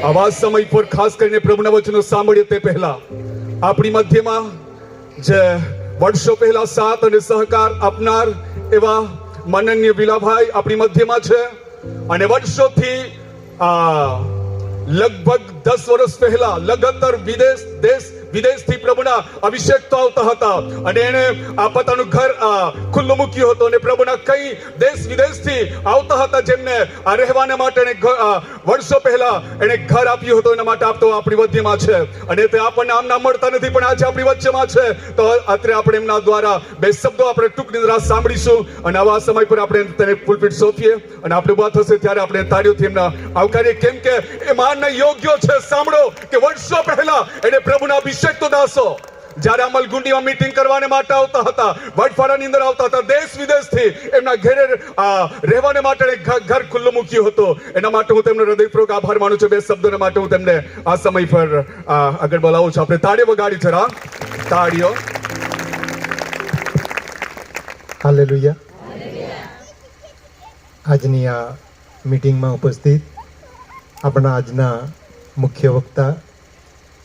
આવા સમય પર ખાસ કરીને પ્રભુના વચનો સાંભળીએ તે પહેલા આપણી મધ્યમાં જે વર્ષો પહેલા સાથ અને સહકાર આપનાર એવા માનનીય વિલાભાઈ આપણી મધ્યમાં છે અને વર્ષોથી લગભગ 10 વર્ષ પહેલા લગાતાર વિદેશથી પ્રભુના અભિષેક તો આવતા હતા અને એને આ પોતાનું ઘર ખુલ્લું મૂક્યું હતું અને પ્રભુના કઈ દેશ વિદેશથી આવતા હતા જેમને આ રહેવાને માટે વર્ષો પહેલા એને ઘર આપ્યું હતું એના માટે આપતો આપણી મધ્યમાં છે અને તે આપણને આમ નામ મળતા નથી પણ આજે આપણી વચ્ચેમાં છે તો અત્યારે આપણે એમના દ્વારા બે શબ્દો આપણે ટૂંક નિંદ્રા સાંભળીશું અને આવા સમય પર આપણે તેને પુલપિટ સોંપીએ અને આપણે વાત હશે ત્યારે આપણે તાળીઓથી એમના આવકારીએ કેમ કે એ માનને યોગ્ય છે. સાંભળો કે વર્ષો પહેલા એને પ્રભુના અભિષેક તો દાસો જ્યારે અમલગુંડીમાં મીટિંગ કરવાને માટે આવતા હતા, વડફાળાની અંદર આવતા હતા, દેશ વિદેશથી એમના ઘરે રહેવાને માટે ઘર ખુલ્લું મૂક્યું હતું. એના માટે હું તેમનો હૃદયપૂર્વક આભાર માનું છું. બે શબ્દોના માટે હું તેમને આ સમય પર આગળ બોલાવું છું. આપણે તાળીઓ વગાડી જરા, તાળીઓ. હાલેલુયા. આજની આ મીટિંગમાં ઉપસ્થિત આપણા આજના મુખ્ય વક્તા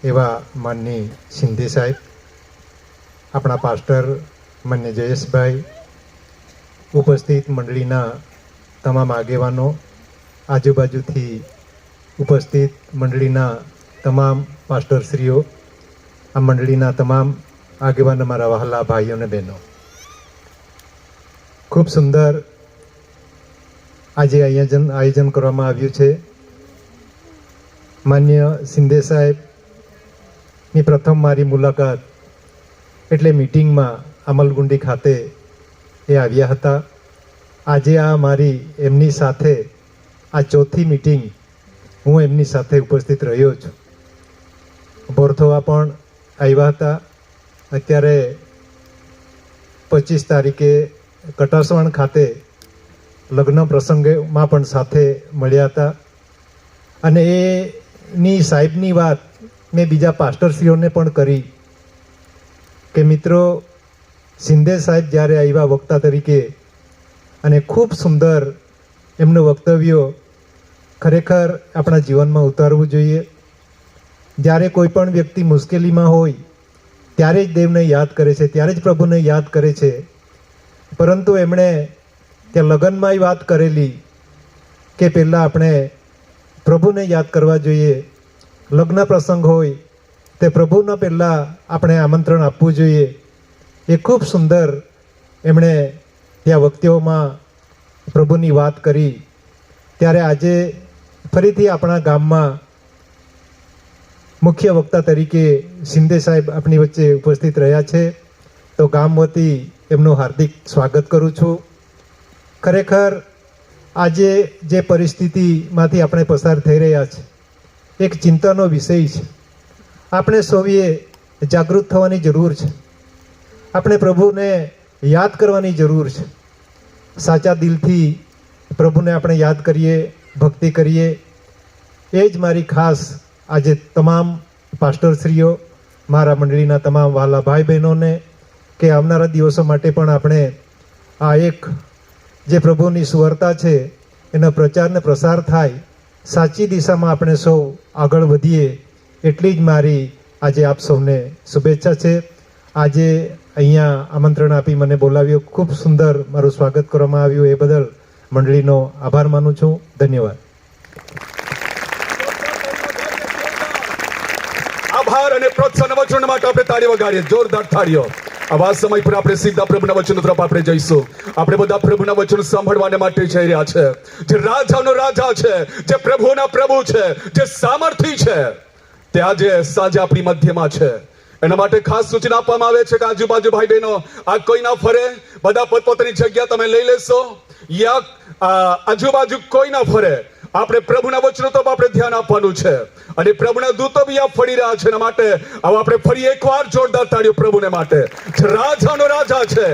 એવા માનની સિંધે સાહેબ, આપણા પાસ્ટર માન્ય જયેશભાઈ, ઉપસ્થિત મંડળીના તમામ આગેવાનો, આજુબાજુથી ઉપસ્થિત મંડળીના તમામ પાસ્ટરશ્રીઓ, આ મંડળીના તમામ આગેવાનો, મારા વહાલા ભાઈઓ અને બહેનો, ખૂબ સુંદર આજે આયોજન કરવામાં આવ્યું છે. માન્ય સિંધે સાહેબની પ્રથમ મારી મુલાકાત એટલે મીટિંગમાં અમલગુંડી ખાતે એ આવ્યા હતા. આજે આ મારી એમની સાથે આ ચોથી મીટિંગ હું એમની સાથે ઉપસ્થિત રહ્યો છું. બોરથવા પણ આવ્યા હતા. અત્યારે 25 તારીખે કટાસવણ ખાતે લગ્ન પ્રસંગમાં પણ સાથે મળ્યા હતા અને એની સાહેબની વાત મેં બીજા પાસ્ટરશ્રીઓને પણ કરી કે મિત્રો, સિંધે સાહેબ જ્યારે આવ્યા વક્તા તરીકે અને ખૂબ સુંદર એમનું વક્તવ્ય ખરેખર આપણા જીવનમાં ઉતારવું જોઈએ. જ્યારે કોઈ પણ વ્યક્તિ મુશ્કેલીમાં હોય ત્યારે જ દેવને યાદ કરે છે, ત્યારે જ પ્રભુને યાદ કરે છે. પરંતુ એમણે ત્યાં લગ્નમાં વાત કરેલી કે પહેલાં આપણે પ્રભુને યાદ કરવા જોઈએ. લગ્ન પ્રસંગ હોય તે પ્રભુના પહેલાં આપણે આમંત્રણ આપવું જોઈએ. એ ખૂબ સુંદર એમણે ત્યાં વક્તિઓમાં પ્રભુની વાત કરી. ત્યારે આજે ફરીથી આપણા ગામમાં મુખ્ય વક્તા તરીકે સિંધે સાહેબ આપણી વચ્ચે ઉપસ્થિત રહ્યા છે. તો ગામ વતી એમનું હાર્દિક સ્વાગત કરું છું. ખરેખર આજે જે પરિસ્થિતિમાંથી આપણે પસાર થઈ રહ્યા છે, એક ચિંતાનો વિષય છે. આપણે સૌએ જાગૃત થવાની જરૂર છે. આપણે પ્રભુને યાદ કરવાની જરૂર છે. સાચા દિલથી પ્રભુને આપણે યાદ કરીએ, ભક્તિ કરીએ. એ જ મારી ખાસ આજે તમામ પાસ્ટરશ્રીઓ, મારા મંડળીના તમામ વહાલા ભાઈ બહેનોને કે આવનારા દિવસો માટે પણ આપણે આ એક જે પ્રભુની સુવાર્તા છે એનો પ્રચાર ને પ્રસાર થાય, સાચી દિશામાં આપણે સૌ આગળ વધીએ, એટલી જ મારી આજે આપ સૌને શુભેચ્છા છે. આજે અહીંયા આમંત્રણ આપી મને બોલાવ્યો, ખૂબ સુંદર મારું સ્વાગત કરવામાં આવ્યું, એ બદલ મંડળીનો આભાર માનું છું. ધન્યવાદ. આભાર અને પ્રોત્સાહન વચન માટે આપણે તાળી વગાડીએ, જોરદાર તાળીઓ. આવા સમય પર આપણે સીધા પ્રભુના વચનો તરફ આપણે જઈશું. આપણે બધા પ્રભુના વચન સાંભળવાને માટે જઈ રહ્યા છે. જે રાજાનો રાજા છે, જે પ્રભુના પ્રભુ છે, જે સામર્થ્ય છે, તે આજે સાંજે આપણી મધ્યમાં છે. એના માટે ખાસ સૂચના આપવામાં આવે છે કે આજુબાજુ ભાઈ બહેનો આ કોઈ ના ફરે, બધા પોતપોતાની જગ્યા તમે લઈ લેશો, યા આજુબાજુ કોઈ ના ફરે. આપણે પ્રભુના વચનો તો આપણે ધ્યાન આપવાનું છે અને પ્રભુના દૂતો બી આ ફરી રહ્યા છે. એના માટે હવે આપણે ફરી એકવાર જોરદાર તાળીઓ પ્રભુને માટે. રાજાનો રાજા છે.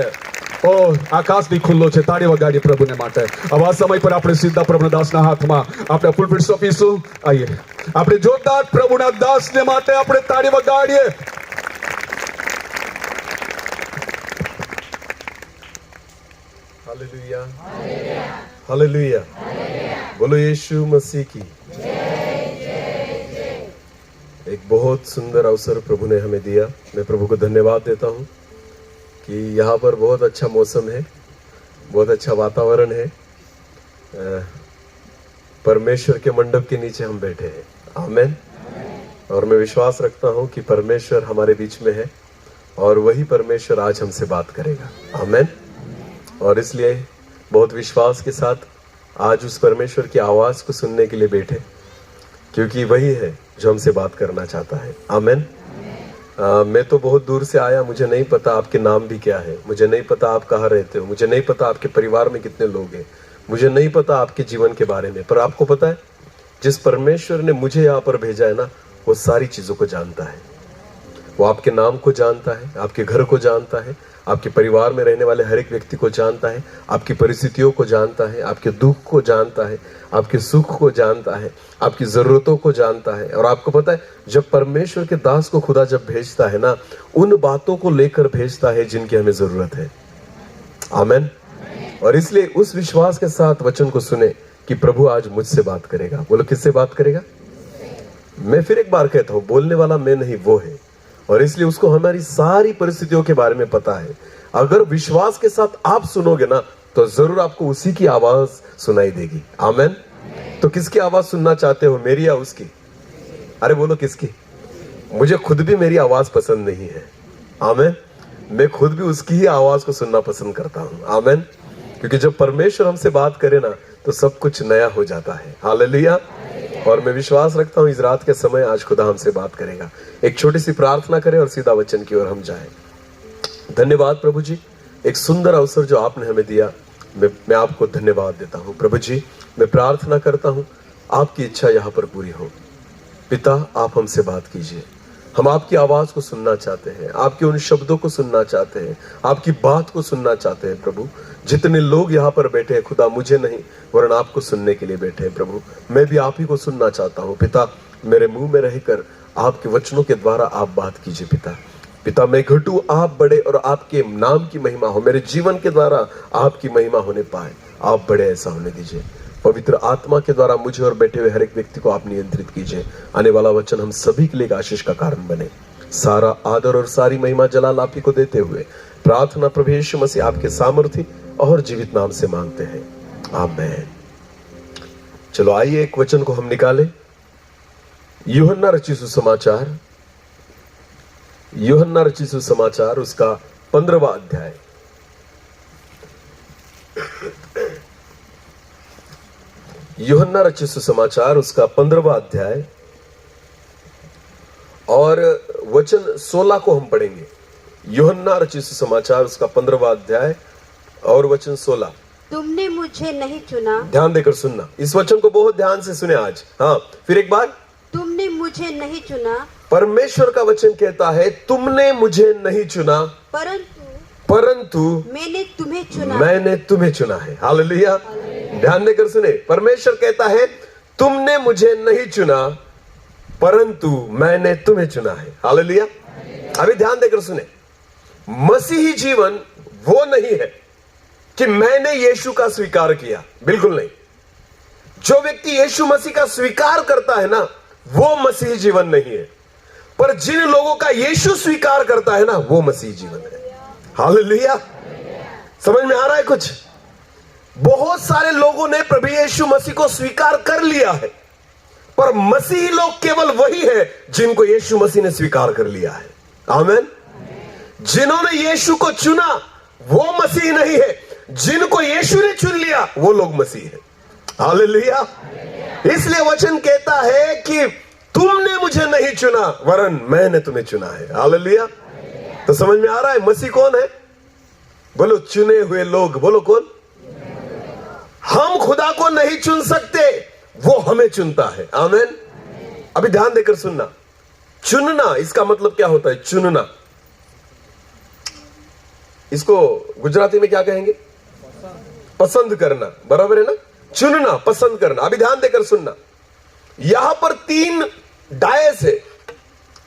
ઓ આકાશ બી ખુલ્લો છે. તાળી વગાડીએ પ્રભુને માટે. આવા સમય પર આપણે સીધા પ્રભુના દાસના હાથમાં આપણે પુલપિટ સોંપીશું. આઈએ આપણે જોરદાર પ્રભુના દાસને માટે આપણે તાળી વગાડીએ. हालेलुया, हालेलुया, बोलो यीशु मसीह की. एक बहुत सुंदर अवसर प्रभु ने हमें दिया। मैं प्रभु को धन्यवाद देता हूँ कि यहाँ पर बहुत अच्छा मौसम है, बहुत अच्छा वातावरण है। परमेश्वर के मंडप के नीचे हम बैठे हैं। आमेन। और मैं विश्वास रखता हूँ कि परमेश्वर हमारे बीच में है और वही परमेश्वर आज हमसे बात करेगा। आमेन। और इसलिए बहुत विश्वास के साथ आज उस परमेश्वर की आवाज को सुनने के लिए बैठे, क्योंकि वही है जो हमसे बात करना चाहता है। आमेन। मैं तो बहुत दूर से आया, मुझे नहीं पता आपके नाम भी क्या है, मुझे नहीं पता आप कहाँ रहते हो, मुझे नहीं पता आपके परिवार में कितने लोग हैं, मुझे नहीं पता आपके जीवन के बारे में। पर आपको पता है, जिस परमेश्वर ने मुझे यहाँ पर भेजा है ना, वो सारी चीजों को जानता है। वो आपके नाम को जानता है, आपके घर को जानता है, आपके परिवार में रहने वाले हर एक व्यक्ति को जानता है, आपकी परिस्थितियों को जानता है, आपके दुख को जानता है, आपके सुख को जानता है, आपकी जरूरतों को जानता है। और आपको पता है, जब परमेश्वर के दास को खुदा जब भेजता है ना, उन बातों को लेकर भेजता है जिनकी हमें जरूरत है। आमेन। और इसलिए उस विश्वास के साथ वचन को सुने कि प्रभु आज मुझसे बात करेगा। बोलो, किससे बात करेगा? मैं फिर एक बार कहता हूं, बोलने वाला मैं नहीं, वो है। और इसलिए उसको हमारी सारी परिस्थितियों के बारे में पता है। अगर विश्वास के साथ आप सुनोगे ना, तो जरूर आपको उसी की आवाज सुनाई देगी। आमेन। तो किसकी आवाज सुनना चाहते हो, मेरी या उसकी? अरे बोलो, किसकी? मुझे खुद भी मेरी आवाज पसंद नहीं है। आमेन। मैं खुद भी उसकी ही आवाज को सुनना पसंद करता हूं। आमेन। क्योंकि जब परमेश्वर हमसे बात करे ना, तो सब कुछ नया हो जाता है। हालेलुया। और मैं विश्वास रखता हूं इस रात के समय आज खुदा हमसे बात करेगा। एक छोटी सी प्रार्थना करें और सीधा वचन की ओर हम जाएं। धन्यवाद प्रभु जी, एक सुंदर अवसर जो आपने हमें दिया, मैं आपको धन्यवाद देता हूं। प्रभु जी, मैं प्रार्थना करता हूं आपकी इच्छा यहाँ पर पूरी हो। पिता, आप हमसे बात कीजिए। हम आपकी आवाज को सुनना चाहते हैं, आपके उन शब्दों को सुनना चाहते हैं, आपकी बात को सुनना चाहते हैं। प्रभु, जितने लोग यहाँ पर बैठे हैं खुदा, मुझे नहीं वरन आपको सुनने के लिए बैठे हैं। प्रभु, मैं भी आप ही को सुनना चाहता हूँ। पिता, मेरे मुंह में रहकर आपके वचनों के द्वारा आप बात कीजिए। पिता, मैं घटूं, आप बड़े, और आपके नाम की महिमा हो। मेरे जीवन के द्वारा आपकी महिमा होने पाए, आप बड़े, ऐसा होने दीजिए। पवित्र आत्मा के द्वारा मुझे और बैठे हुए हर एक व्यक्ति को आप नियंत्रित कीजिए। आने वाला वचन हम सभी के लिए एक आशीष का कारण बने। सारा आदर और सारी महिमा जलाल आप ही को देते हुए प्रार्थना प्रभु यीशु मसीह आपके सामर्थी और जीवित नाम से मांगते हैं। आमीन। चलो आइए एक वचन को हम निकालें। यूहन्ना रचित सुसमाचार, यूहन्ना रचित सुसमाचार, उसका 15वां अध्याय। यूहन्ना रचित सुसमाचार, उसका 15वां अध्याय और वचन 16 को हम पढ़ेंगे। यूहन्ना रचित सुसमाचार, उसका 15वां अध्याय और वचन 16। तुमने मुझे नहीं चुना। ध्यान देकर सुनना, इस वचन को बहुत ध्यान से सुने आज। हाँ, फिर एक बार। तुमने मुझे नहीं चुना। परमेश्वर का वचन कहता है, तुमने मुझे नहीं चुना, परंतु मैंने तुम्हें चुना। मैंने तुम्हें चुना है। हालेलुया। ध्यान देकर सुने, परमेश्वर कहता है, तुमने मुझे नहीं चुना, परंतु मैंने तुम्हें चुना है। हालेलुया। अभी ध्यान देकर सुने, मसीही जीवन वो नहीं है कि मैंने यीशु का स्वीकार किया, बिल्कुल नहीं। जो व्यक्ति यीशु मसीह का स्वीकार करता है ना, वो मसीही जीवन नहीं है। पर जिन लोगों का यीशु स्वीकार करता है ना, वो मसीही जीवन है। हालेलुया। समझ में आ रहा है कुछ? बहुत सारे लोगों ने प्रभु यीशु मसीह को स्वीकार कर लिया है, पर मसीही लोग केवल वही है जिनको यीशु मसीह ने स्वीकार कर लिया है। आमीन। जिन्होंने यीशु को चुना वो मसीह नहीं है, जिनको यीशु ने चुन लिया वो लोग मसीह है। हालेलुया। इसलिए वचन कहता है कि तुमने मुझे नहीं चुना, वरन मैंने तुम्हें चुना है। हालेलुया। तो समझ में आ रहा है मसीह कौन है? बोलो, चुने हुए लोग। बोलो, कौन? हम खुदा को नहीं चुन सकते, वो हमें चुनता है। आमीन। अभी ध्यान देकर सुनना, चुनना इसका मतलब क्या होता है? चुनना, इसको गुजराती में क्या कहेंगे? पसंद करना, बराबर है ना? चुनना, पसंद करना। अभी ध्यान देकर सुनना, यहां पर 3 डायस है,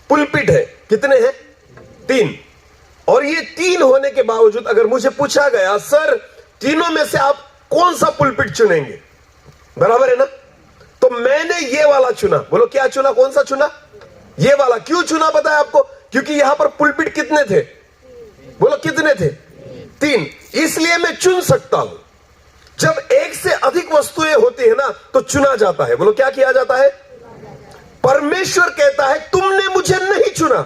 पुलपिट है। कितने हैं? 3। और ये 3 होने के बावजूद अगर मुझे पूछा गया, सर तीनों में से आप कौन सा पुलपिट चुनेंगे, बराबर है ना? तो मैंने ये वाला चुना। बोलो, क्या चुना? कौन सा चुना? ये वाला क्यों चुना पता है आपको? क्योंकि यहां पर पुलपिट कितने थे? बोलो कितने थे? 3। इसलिए मैं चुन सकता हूं। जब एक से अधिक वस्तुएं होती है ना तो चुना जाता है। बोलो क्या किया जाता है? परमेश्वर कहता है तुमने मुझे नहीं चुना।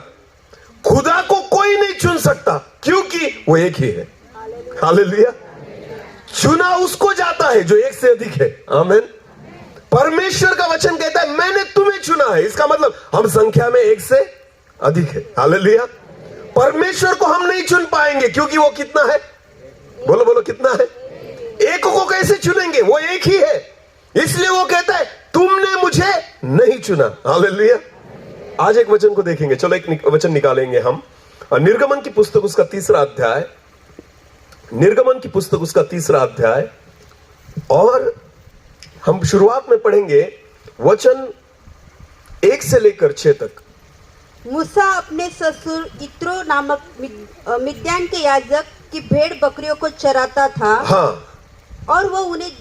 खुदा को कोई नहीं चुन सकता क्योंकि वो एक ही है। हालेलुया। चुना उसको जाता है जो एक से अधिक है। आमीन। परमेश्वर का वचन कहता है मैंने तुम्हें चुना है। इसका मतलब हम संख्या में एक से अधिक है। हालेलुया। परमेश्वर को हम नहीं चुन पाएंगे क्योंकि वो कितना है? बोलो बोलो कितना है? एक को कैसे चुनेंगे? वो एक ही है। इसलिए वो कहता है तुमने मुझे नहीं चुना। हालेलुया। आज एक वचन को देखेंगे। चलो एक वचन निकालेंगे हम। निर्गमन की पुस्तक उसका 3रा अध्याय। निर्गमन की पुस्तक उसका 3रा अध्याय और हम शुरुआत में पढ़ेंगे वचन 1 से लेकर 6 तक। मूसा अपने ससुर इत्रो नामक मिद्यान के याजक की भेड़ बकरियों को चराता था। हाँ। और वो उन्हें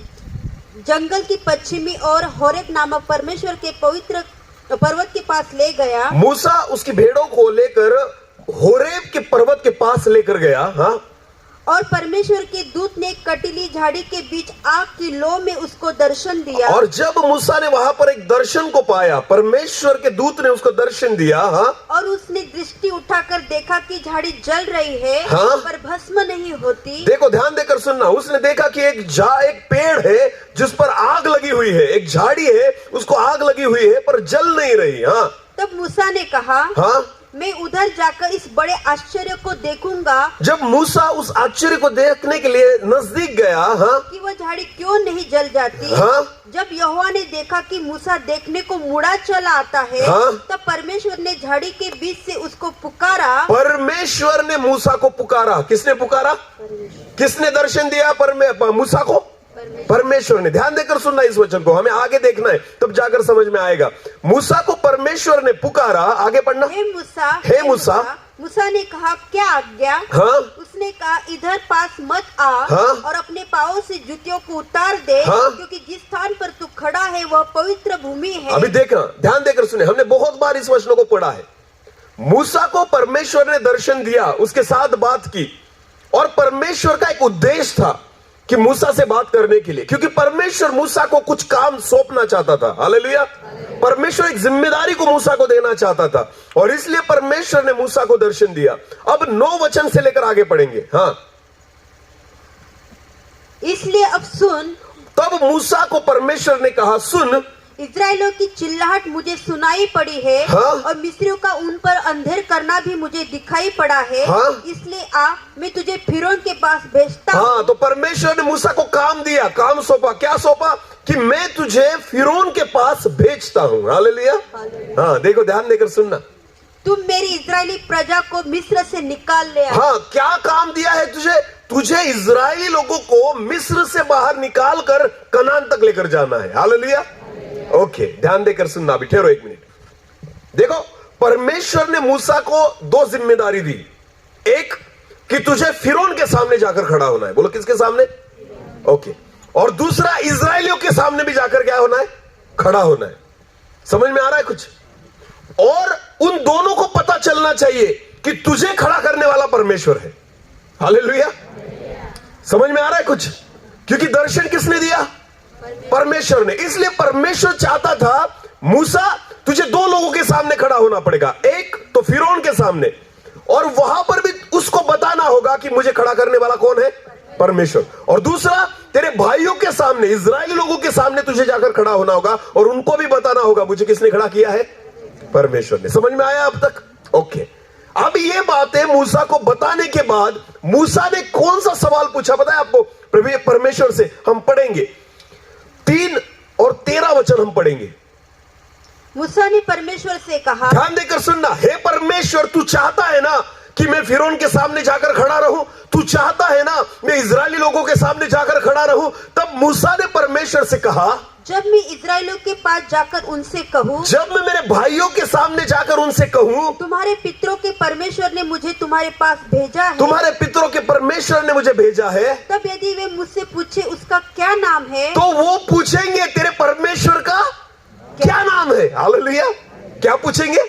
जंगल की पश्चिमी और होरेब नामक परमेश्वर के पवित्र पर्वत के पास ले गया। मूसा उसकी भेड़ों को लेकर होरेब के पर्वत के पास लेकर गया। हाँ। और परमेश्वर के दूत ने कटीली झाड़ी के बीच आग की लौ में उसको दर्शन दिया। और जब मूसा ने वहां पर एक दर्शन को पाया, परमेश्वर के दूत ने उसको दर्शन दिया। हाँ। और उसने दृष्टि उठाकर देखा कि झाड़ी जल रही है। हाँ। पर भस्म नहीं होती। देखो ध्यान देकर सुनना। उसने देखा कि एक पेड़ है जिस पर आग लगी हुई है, एक झाड़ी है उसको आग लगी हुई है पर जल नहीं रही। हाँ। तब मूसा ने कहा, हाँ, मैं उधर जाकर इस बड़े आश्चर्य को देखूंगा। जब मूसा उस आश्चर्य को देखने के लिए नजदीक गया, हाँ, कि वह झाड़ी क्यों नहीं जल जाती। हाँ, जब यहोवा ने देखा कि मूसा देखने को मुड़ा चला आता है, हाँ, तब परमेश्वर ने झाड़ी के बीच से उसको पुकारा। परमेश्वर ने मूसा को पुकारा। किसने पुकारा? किसने दर्शन दिया मूसा को? परमेश्वर ने। ध्यान देकर सुनना इस वचन को, हमें आगे देखना है तब जाकर समझ में आएगा। मूसा को परमेश्वर ने पुकारा। आगे पढ़ना। हे मूसा, हे मूसा। मूसा ने कहा क्या आज्ञा? हाँ। उसने कहा इधर पास मत आ। हाँ। और अपने पाँवों से जूतियों को उतार दे। हाँ। क्योंकि जिस स्थान पर तू खड़ा है वह पवित्र भूमि है। अभी देखना, ध्यान देकर सुने। हमने बहुत बार इस वचनों को पढ़ा है। मूसा को परमेश्वर ने दर्शन दिया, उसके साथ बात की और परमेश्वर का एक उद्देश्य था कि मूसा से बात करने के लिए, क्योंकि परमेश्वर मूसा को कुछ काम सौंपना चाहता था। हालेलुया। परमेश्वर एक जिम्मेदारी को मूसा को देना चाहता था और इसलिए परमेश्वर ने मूसा को दर्शन दिया। अब 9 वचन से लेकर आगे पढ़ेंगे। हाँ। इसलिए अब सुन। तब मूसा को परमेश्वर ने कहा सुन, इस्राएलियों की चिल्लाहट मुझे सुनाई पड़ी है। हाँ। और मिस्रियों का उन पर अंधेर करना भी मुझे दिखाई पड़ा है। हाँ। इसलिए आ, मैं तुझे फिरौन के पास भेजता हूँ। हाँ, तो परमेश्वर ने मूसा को काम दिया, काम सौंपा। क्या सौंपा? कि मैं तुझे फिरौन के पास भेजता हूँ। हालेलुया। हाँ, देखो ध्यान देकर सुनना। तुम मेरी इस्राएली प्रजा को मिस्र से निकाल ले आओ। हाँ, क्या काम दिया है तुझे? तुझे इजरायली लोगों को मिस्र से बाहर निकाल कर कनान तक लेकर जाना है। हालेलुया। ओके, ध्यान देकर सुनना। अभी ठहरो 1 मिनट। देखो, परमेश्वर ने मूसा को 2 जिम्मेदारी दी। एक कि तुझे फिरौन के सामने जाकर खड़ा होना है। बोलो किसके सामने? ओके। और दूसरा, इजरायलियों के सामने भी जाकर क्या होना है? खड़ा होना है। समझ में आ रहा है कुछ? और उन दोनों को पता चलना चाहिए कि तुझे खड़ा करने वाला परमेश्वर है। हालेलुया। समझ में आ रहा है कुछ? क्योंकि दर्शन किसने दिया? परमेश्वर ने। इसलिए परमेश्वर चाहता था मूसा तुझे 2 लोगों के सामने खड़ा होना पड़ेगा। एक तो फिरौन के सामने, और वहां पर भी उसको बताना होगा कि मुझे खड़ा करने वाला कौन है? परमेश्वर। और दूसरा, तेरे भाइयों के सामने, इजरायली लोगों के सामने तुझे जाकर खड़ा होना होगा और उनको भी बताना होगा मुझे किसने खड़ा किया है? परमेश्वर ने। समझ में आया अब तक? ओके। अब ये बातें मूसा को बताने के बाद मूसा ने कौन सा सवाल पूछा पता है आपको? परमेश्वर से। हम पढ़ेंगे 3 और 13 वचन हम पढ़ेंगे। मूसा ने परमेश्वर से कहा। ध्यान देकर सुनना। हे परमेश्वर, तू चाहता है ना कि मैं फिरौन के सामने जाकर खड़ा रहूं? तू चाहता है ना मैं इजरायली लोगों के सामने जाकर खड़ा रहूं? तब मूसा ने परमेश्वर से कहा, जब मैं इस्राएलियों के पास जाकर उनसे कहूँ, जब मैं मेरे भाइयों के सामने जाकर उनसे कहूँ, तुम्हारे पितरों के परमेश्वर ने मुझे तुम्हारे पास भेजा है, तुम्हारे पितरों के परमेश्वर ने मुझे भेजा है, तब यदि वे मुझसे पूछे उसका क्या नाम है, तो वो पूछेंगे तेरे परमेश्वर का क्या नाम है? हालेलुया। क्या पूछेंगे?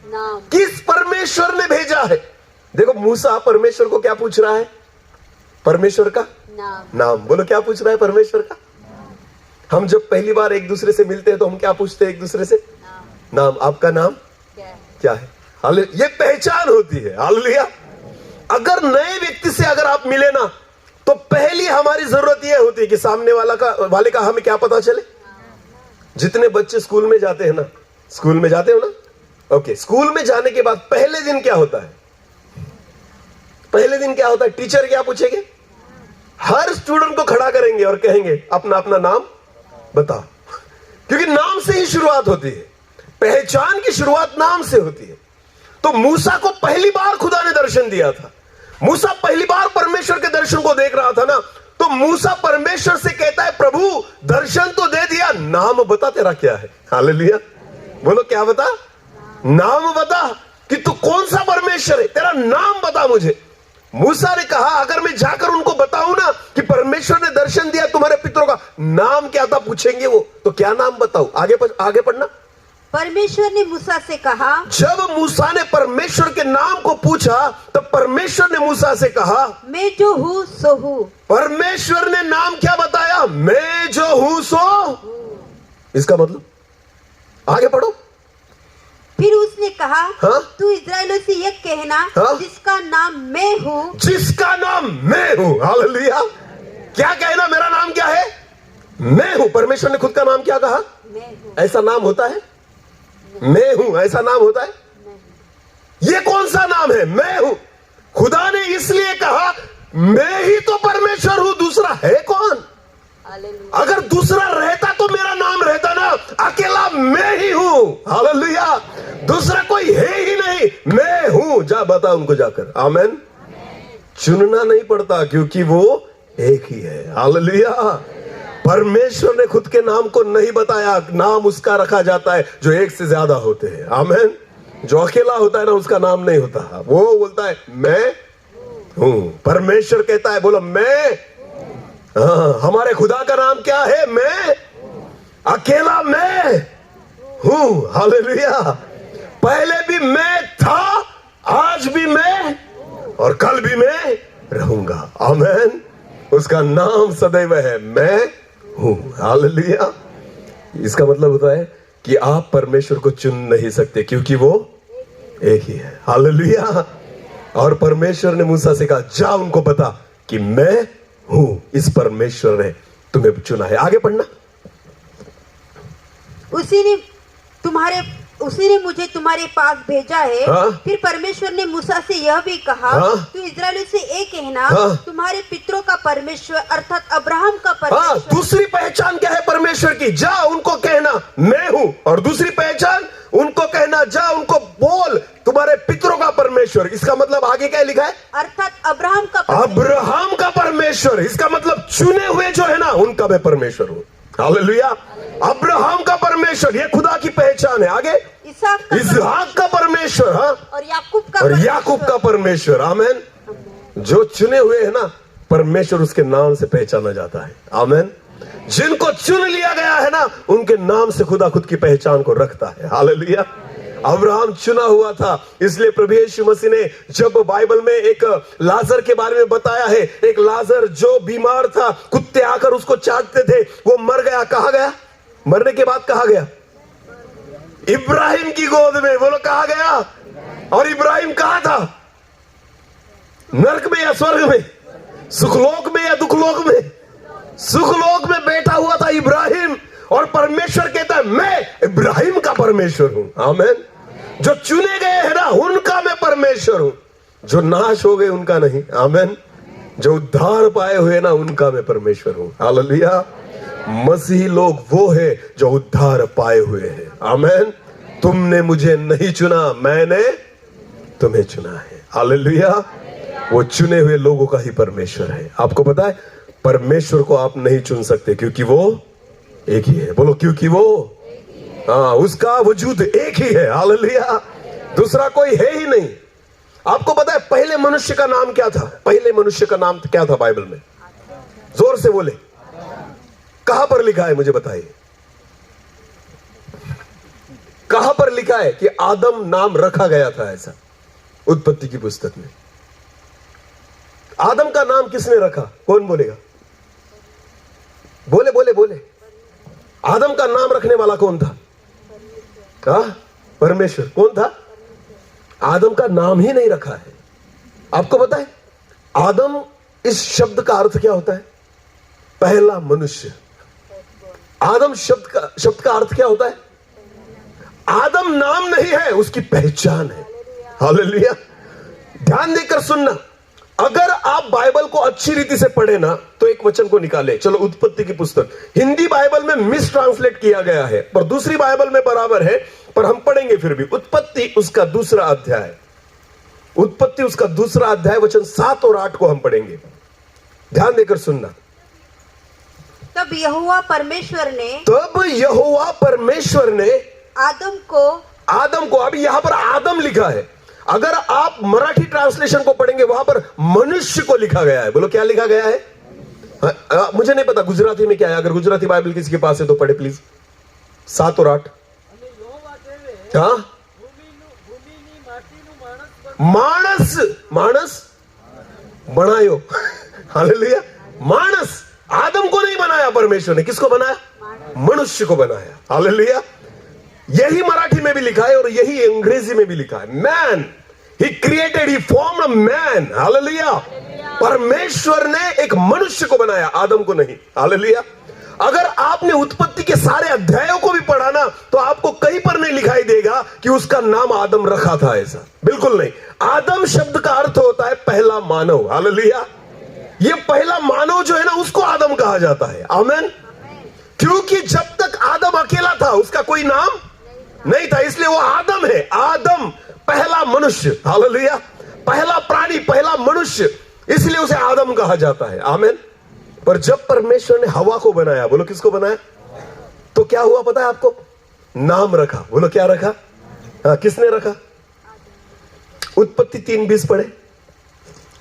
नाम। किस परमेश्वर ने भेजा है? देखो मूसा परमेश्वर को क्या पूछ रहा है? परमेश्वर का नाम। बोलो क्या पूछ रहा है परमेश्वर का? हम जब पहली बार एक दूसरे से मिलते हैं तो हम क्या पूछते हैं एक दूसरे से? नाम। आपका नाम क्या है? हालेलुया। ये पहचान होती है। हालेलुया। अगर नए व्यक्ति से अगर आप मिले ना, तो पहली हमारी जरूरत यह होती है कि सामने वाले का हमें क्या पता चले। जितने बच्चे स्कूल में जाते हैं ना, स्कूल में जाते हो ना, ओके, स्कूल में जाने के बाद पहले दिन क्या होता है? पहले दिन क्या होता है? टीचर क्या पूछेंगे? हर स्टूडेंट को खड़ा करेंगे और कहेंगे अपना अपना नाम बताओ, क्योंकि नाम से ही शुरुआत होती है। पहचान की शुरुआत नाम से होती है। तो मूसा को पहली बार खुदा ने दर्शन दिया था। मूसा पहली बार परमेश्वर के दर्शन को देख रहा था ना, तो मूसा परमेश्वर से कहता है प्रभु दर्शन तो दे दिया, नाम बता तेरा क्या है। हालेलुया। बोलो क्या बता? नाम बता कि तू कौन सा परमेश्वर है, तेरा नाम बता मुझे। मूसा ने कहा अगर मैं जाकर उनको बताऊं ना कि परमेश्वर ने दर्शन दिया तुम्हारे पितरों का, नाम क्या था पूछेंगे वो, तो क्या नाम बताऊं? आगे पढ़ना। परमेश्वर ने मूसा से कहा, जब मूसा ने परमेश्वर के नाम को पूछा तब परमेश्वर ने मूसा से कहा मैं जो हूँ सो हूँ। परमेश्वर ने नाम क्या बताया? मैं जो हूं सो। इसका मतलब आगे पढ़ो। फिर उसने कहा हाँ? तू इस्राएलियों से यह कहना हाँ? जिसका नाम मैं हूँ, जिसका नाम मैं हूं। हालेलुया। क्या कहना? मेरा नाम क्या है? मैं हूं। परमेश्वर ने खुद का नाम क्या कहा? मैं हूँ। ऐसा नाम होता है? मैं हूं ऐसा नाम होता है? ये कौन सा नाम है? मैं हूं। खुदा ने इसलिए कहा मैं ही तो परमेश्वर हूं, दूसरा है कौन? हालेलुया। अगर दूसरा रहता तो मेरा नाम रहता ना, अकेला मैं ही हूं। हालेलुया। दूसरा कोई है ही नहीं, मैं हूं। जा बता उनको जाकर। आमेन। चुनना नहीं पड़ता क्योंकि वो एक ही है। हालेलुया। परमेश्वर ने खुद के नाम को नहीं बताया, नाम उसका रखा जाता है जो एक से ज्यादा होते हैं। आमेन। जो अकेला होता है ना उसका नाम नहीं होता, वो बोलता है मैं हूं। परमेश्वर कहता है बोलो मैं। हाँ, हमारे खुदा का नाम क्या है? मैं, अकेला मैं हूं। हालेलुया। पहले भी मैं था, आज भी मैं और कल भी मैं रहूंगा। आमेन। उसका नाम सदैव है मैं हूं। हालेलुया। इसका मतलब होता है कि आप परमेश्वर को चुन नहीं सकते क्योंकि वो एक ही है। हालेलुया। और परमेश्वर ने मूसा से कहा जा उनको बता कि मैं हूं, इस परमेश्वर ने तुम्हें चुना है। आगे पढ़ना। उसी ने मुझे तुम्हारे पास भेजा है। हाँ? फिर परमेश्वर ने मूसा से यह भी कहा हाँ? तू इस्राएलियों से एक कहना हाँ? तुम्हारे पितरों का परमेश्वर अर्थात अब्राहम का हाँ, परमेश्वर। दूसरी पहचान क्या है परमेश्वर की? जा उनको कहना मैं हूं। और दूसरी पहचान उनको कहना जा उनको बोल तुम्हारे पितरों का परमेश्वर। इसका मतलब आगे क्या लिखा है? अर्थात अब्राहम का परमेश्वर। अब्राहम का परमेश्वर। इसका मतलब चुने हुए जो है ना उनका मैं परमेश्वर हूं। हालेलुया। अब्राहम का परमेश्वर, ये खुदा की पहचान है। आगे इसहाक का परमेश्वर, हाँ, और याकूब का परमेश्वर। आमेन। जो चुने हुए है ना परमेश्वर उसके नाम से पहचाना जाता है। आमेन। जिनको चुन लिया गया है ना उनके नाम से खुदा खुद की पहचान को रखता है। हालेलुया। अब्राहम चुना हुआ था, इसलिए प्रभु यीशु मसीह ने जब बाइबल में एक लाजर के बारे में बताया है, एक लाजर जो बीमार था, कुत्ते आकर उसको चाटते थे, वो मर गया। कहा गया? मरने के बाद कहा गया? इब्राहिम की गोद में। बोलो कहा गया? और इब्राहिम कहा था? नरक में या स्वर्ग में? सुखलोक में या दुखलोक में? सुखलोक में बैठा हुआ था इब्राहिम, और परमेश्वर कहता है मैं इब्राहिम का परमेश्वर हूं। आमेन। जो चुने गए हैं ना उनका मैं परमेश्वर हूं, जो नाश हो गए उनका नहीं। आमेन। जो उद्धार पाए हुए ना उनका मैं परमेश्वर हूं। हालेलुया। मसीही लोग वो है जो उद्धार पाए हुए हैं। आमेन। तुमने मुझे नहीं चुना, मैंने तुम्हें चुना है। हालेलुया। वो चुने हुए लोगों का ही परमेश्वर है। आपको पता है परमेश्वर को आप नहीं चुन सकते क्योंकि वो एक ही है। बोलो क्योंकि वो, हाँ, उसका वजूद एक ही है। हालेलुया। दूसरा कोई है ही नहीं। आपको पता है पहले मनुष्य का नाम क्या था? पहले मनुष्य का नाम क्या था बाइबल में? जोर से बोले। कहां पर लिखा है मुझे बताइए? कहां पर लिखा है कि आदम नाम रखा गया था ऐसा? उत्पत्ति की पुस्तक में। आदम का नाम किसने रखा? कौन बोलेगा? बोले बोले बोले। आदम का नाम रखने वाला कौन था? परमेश्वर। कौन था? आदम का नाम ही नहीं रखा है। आपको पता है आदम इस शब्द का अर्थ क्या होता है? पहला मनुष्य। आदम शब्द का अर्थ क्या होता है? आदम नाम नहीं है, उसकी पहचान है। हालेलुया। ध्यान देकर सुनना, अगर आप बाइबल को अच्छी रीति से पढ़े ना तो एक वचन को निकाले। चलो उत्पत्ति की पुस्तक, हिंदी बाइबल में मिस ट्रांसलेट किया गया है पर दूसरी बाइबल में बराबर है, पर हम पढ़ेंगे फिर भी। उत्पत्ति उसका दूसरा अध्याय, उत्पत्ति उसका दूसरा अध्याय वचन 7 और 8 को हम पढ़ेंगे। ध्यान देकर सुनना। तब यहोवा परमेश्वर ने आदम को, अभी यहां पर आदम लिखा है, अगर आप मराठी ट्रांसलेशन को पढ़ेंगे वहां पर मनुष्य को लिखा गया है। बोलो क्या लिखा गया है? मुझे नहीं पता गुजराती में क्या है, अगर गुजराती बाइबल किसी के पास है तो पढ़े प्लीज। 7 और 8। मानस बनायो। हालेलुया। मानस, आदम को नहीं बनाया परमेश्वर ने, किसको बनाया? मनुष्य को बनाया। हालेलुया। यही मराठी में भी लिखा है और यही अंग्रेजी में भी लिखा है। Man, he created, he formed a man. Hallelujah. परमेश्वर ने एक मनुष्य को बनाया, आदम को नहीं। हालेलुया। अगर आपने उत्पत्ति के सारे अध्यायों को भी पढ़ा ना तो आपको कहीं पर नहीं लिखाई देगा कि उसका नाम आदम रखा था, ऐसा बिल्कुल नहीं। आदम शब्द का अर्थ होता है पहला मानव। हालेलुया। ये पहला मानव जो है ना उसको आदम कहा जाता है। आमीन। क्योंकि जब तक आदम अकेला था उसका कोई नाम नहीं था, इसलिए वो आदम है। आदम पहला मनुष्य। हालेलुया। पहला प्राणी, पहला मनुष्य, इसलिए उसे आदम कहा जाता है। आमीन। पर जब परमेश्वर ने हवा को बनाया, बोलो किसको बनाया, तो क्या हुआ पता है आपको? नाम रखा। बोलो क्या रखा? किसने रखा? उत्पत्ति 3:20 पढ़े।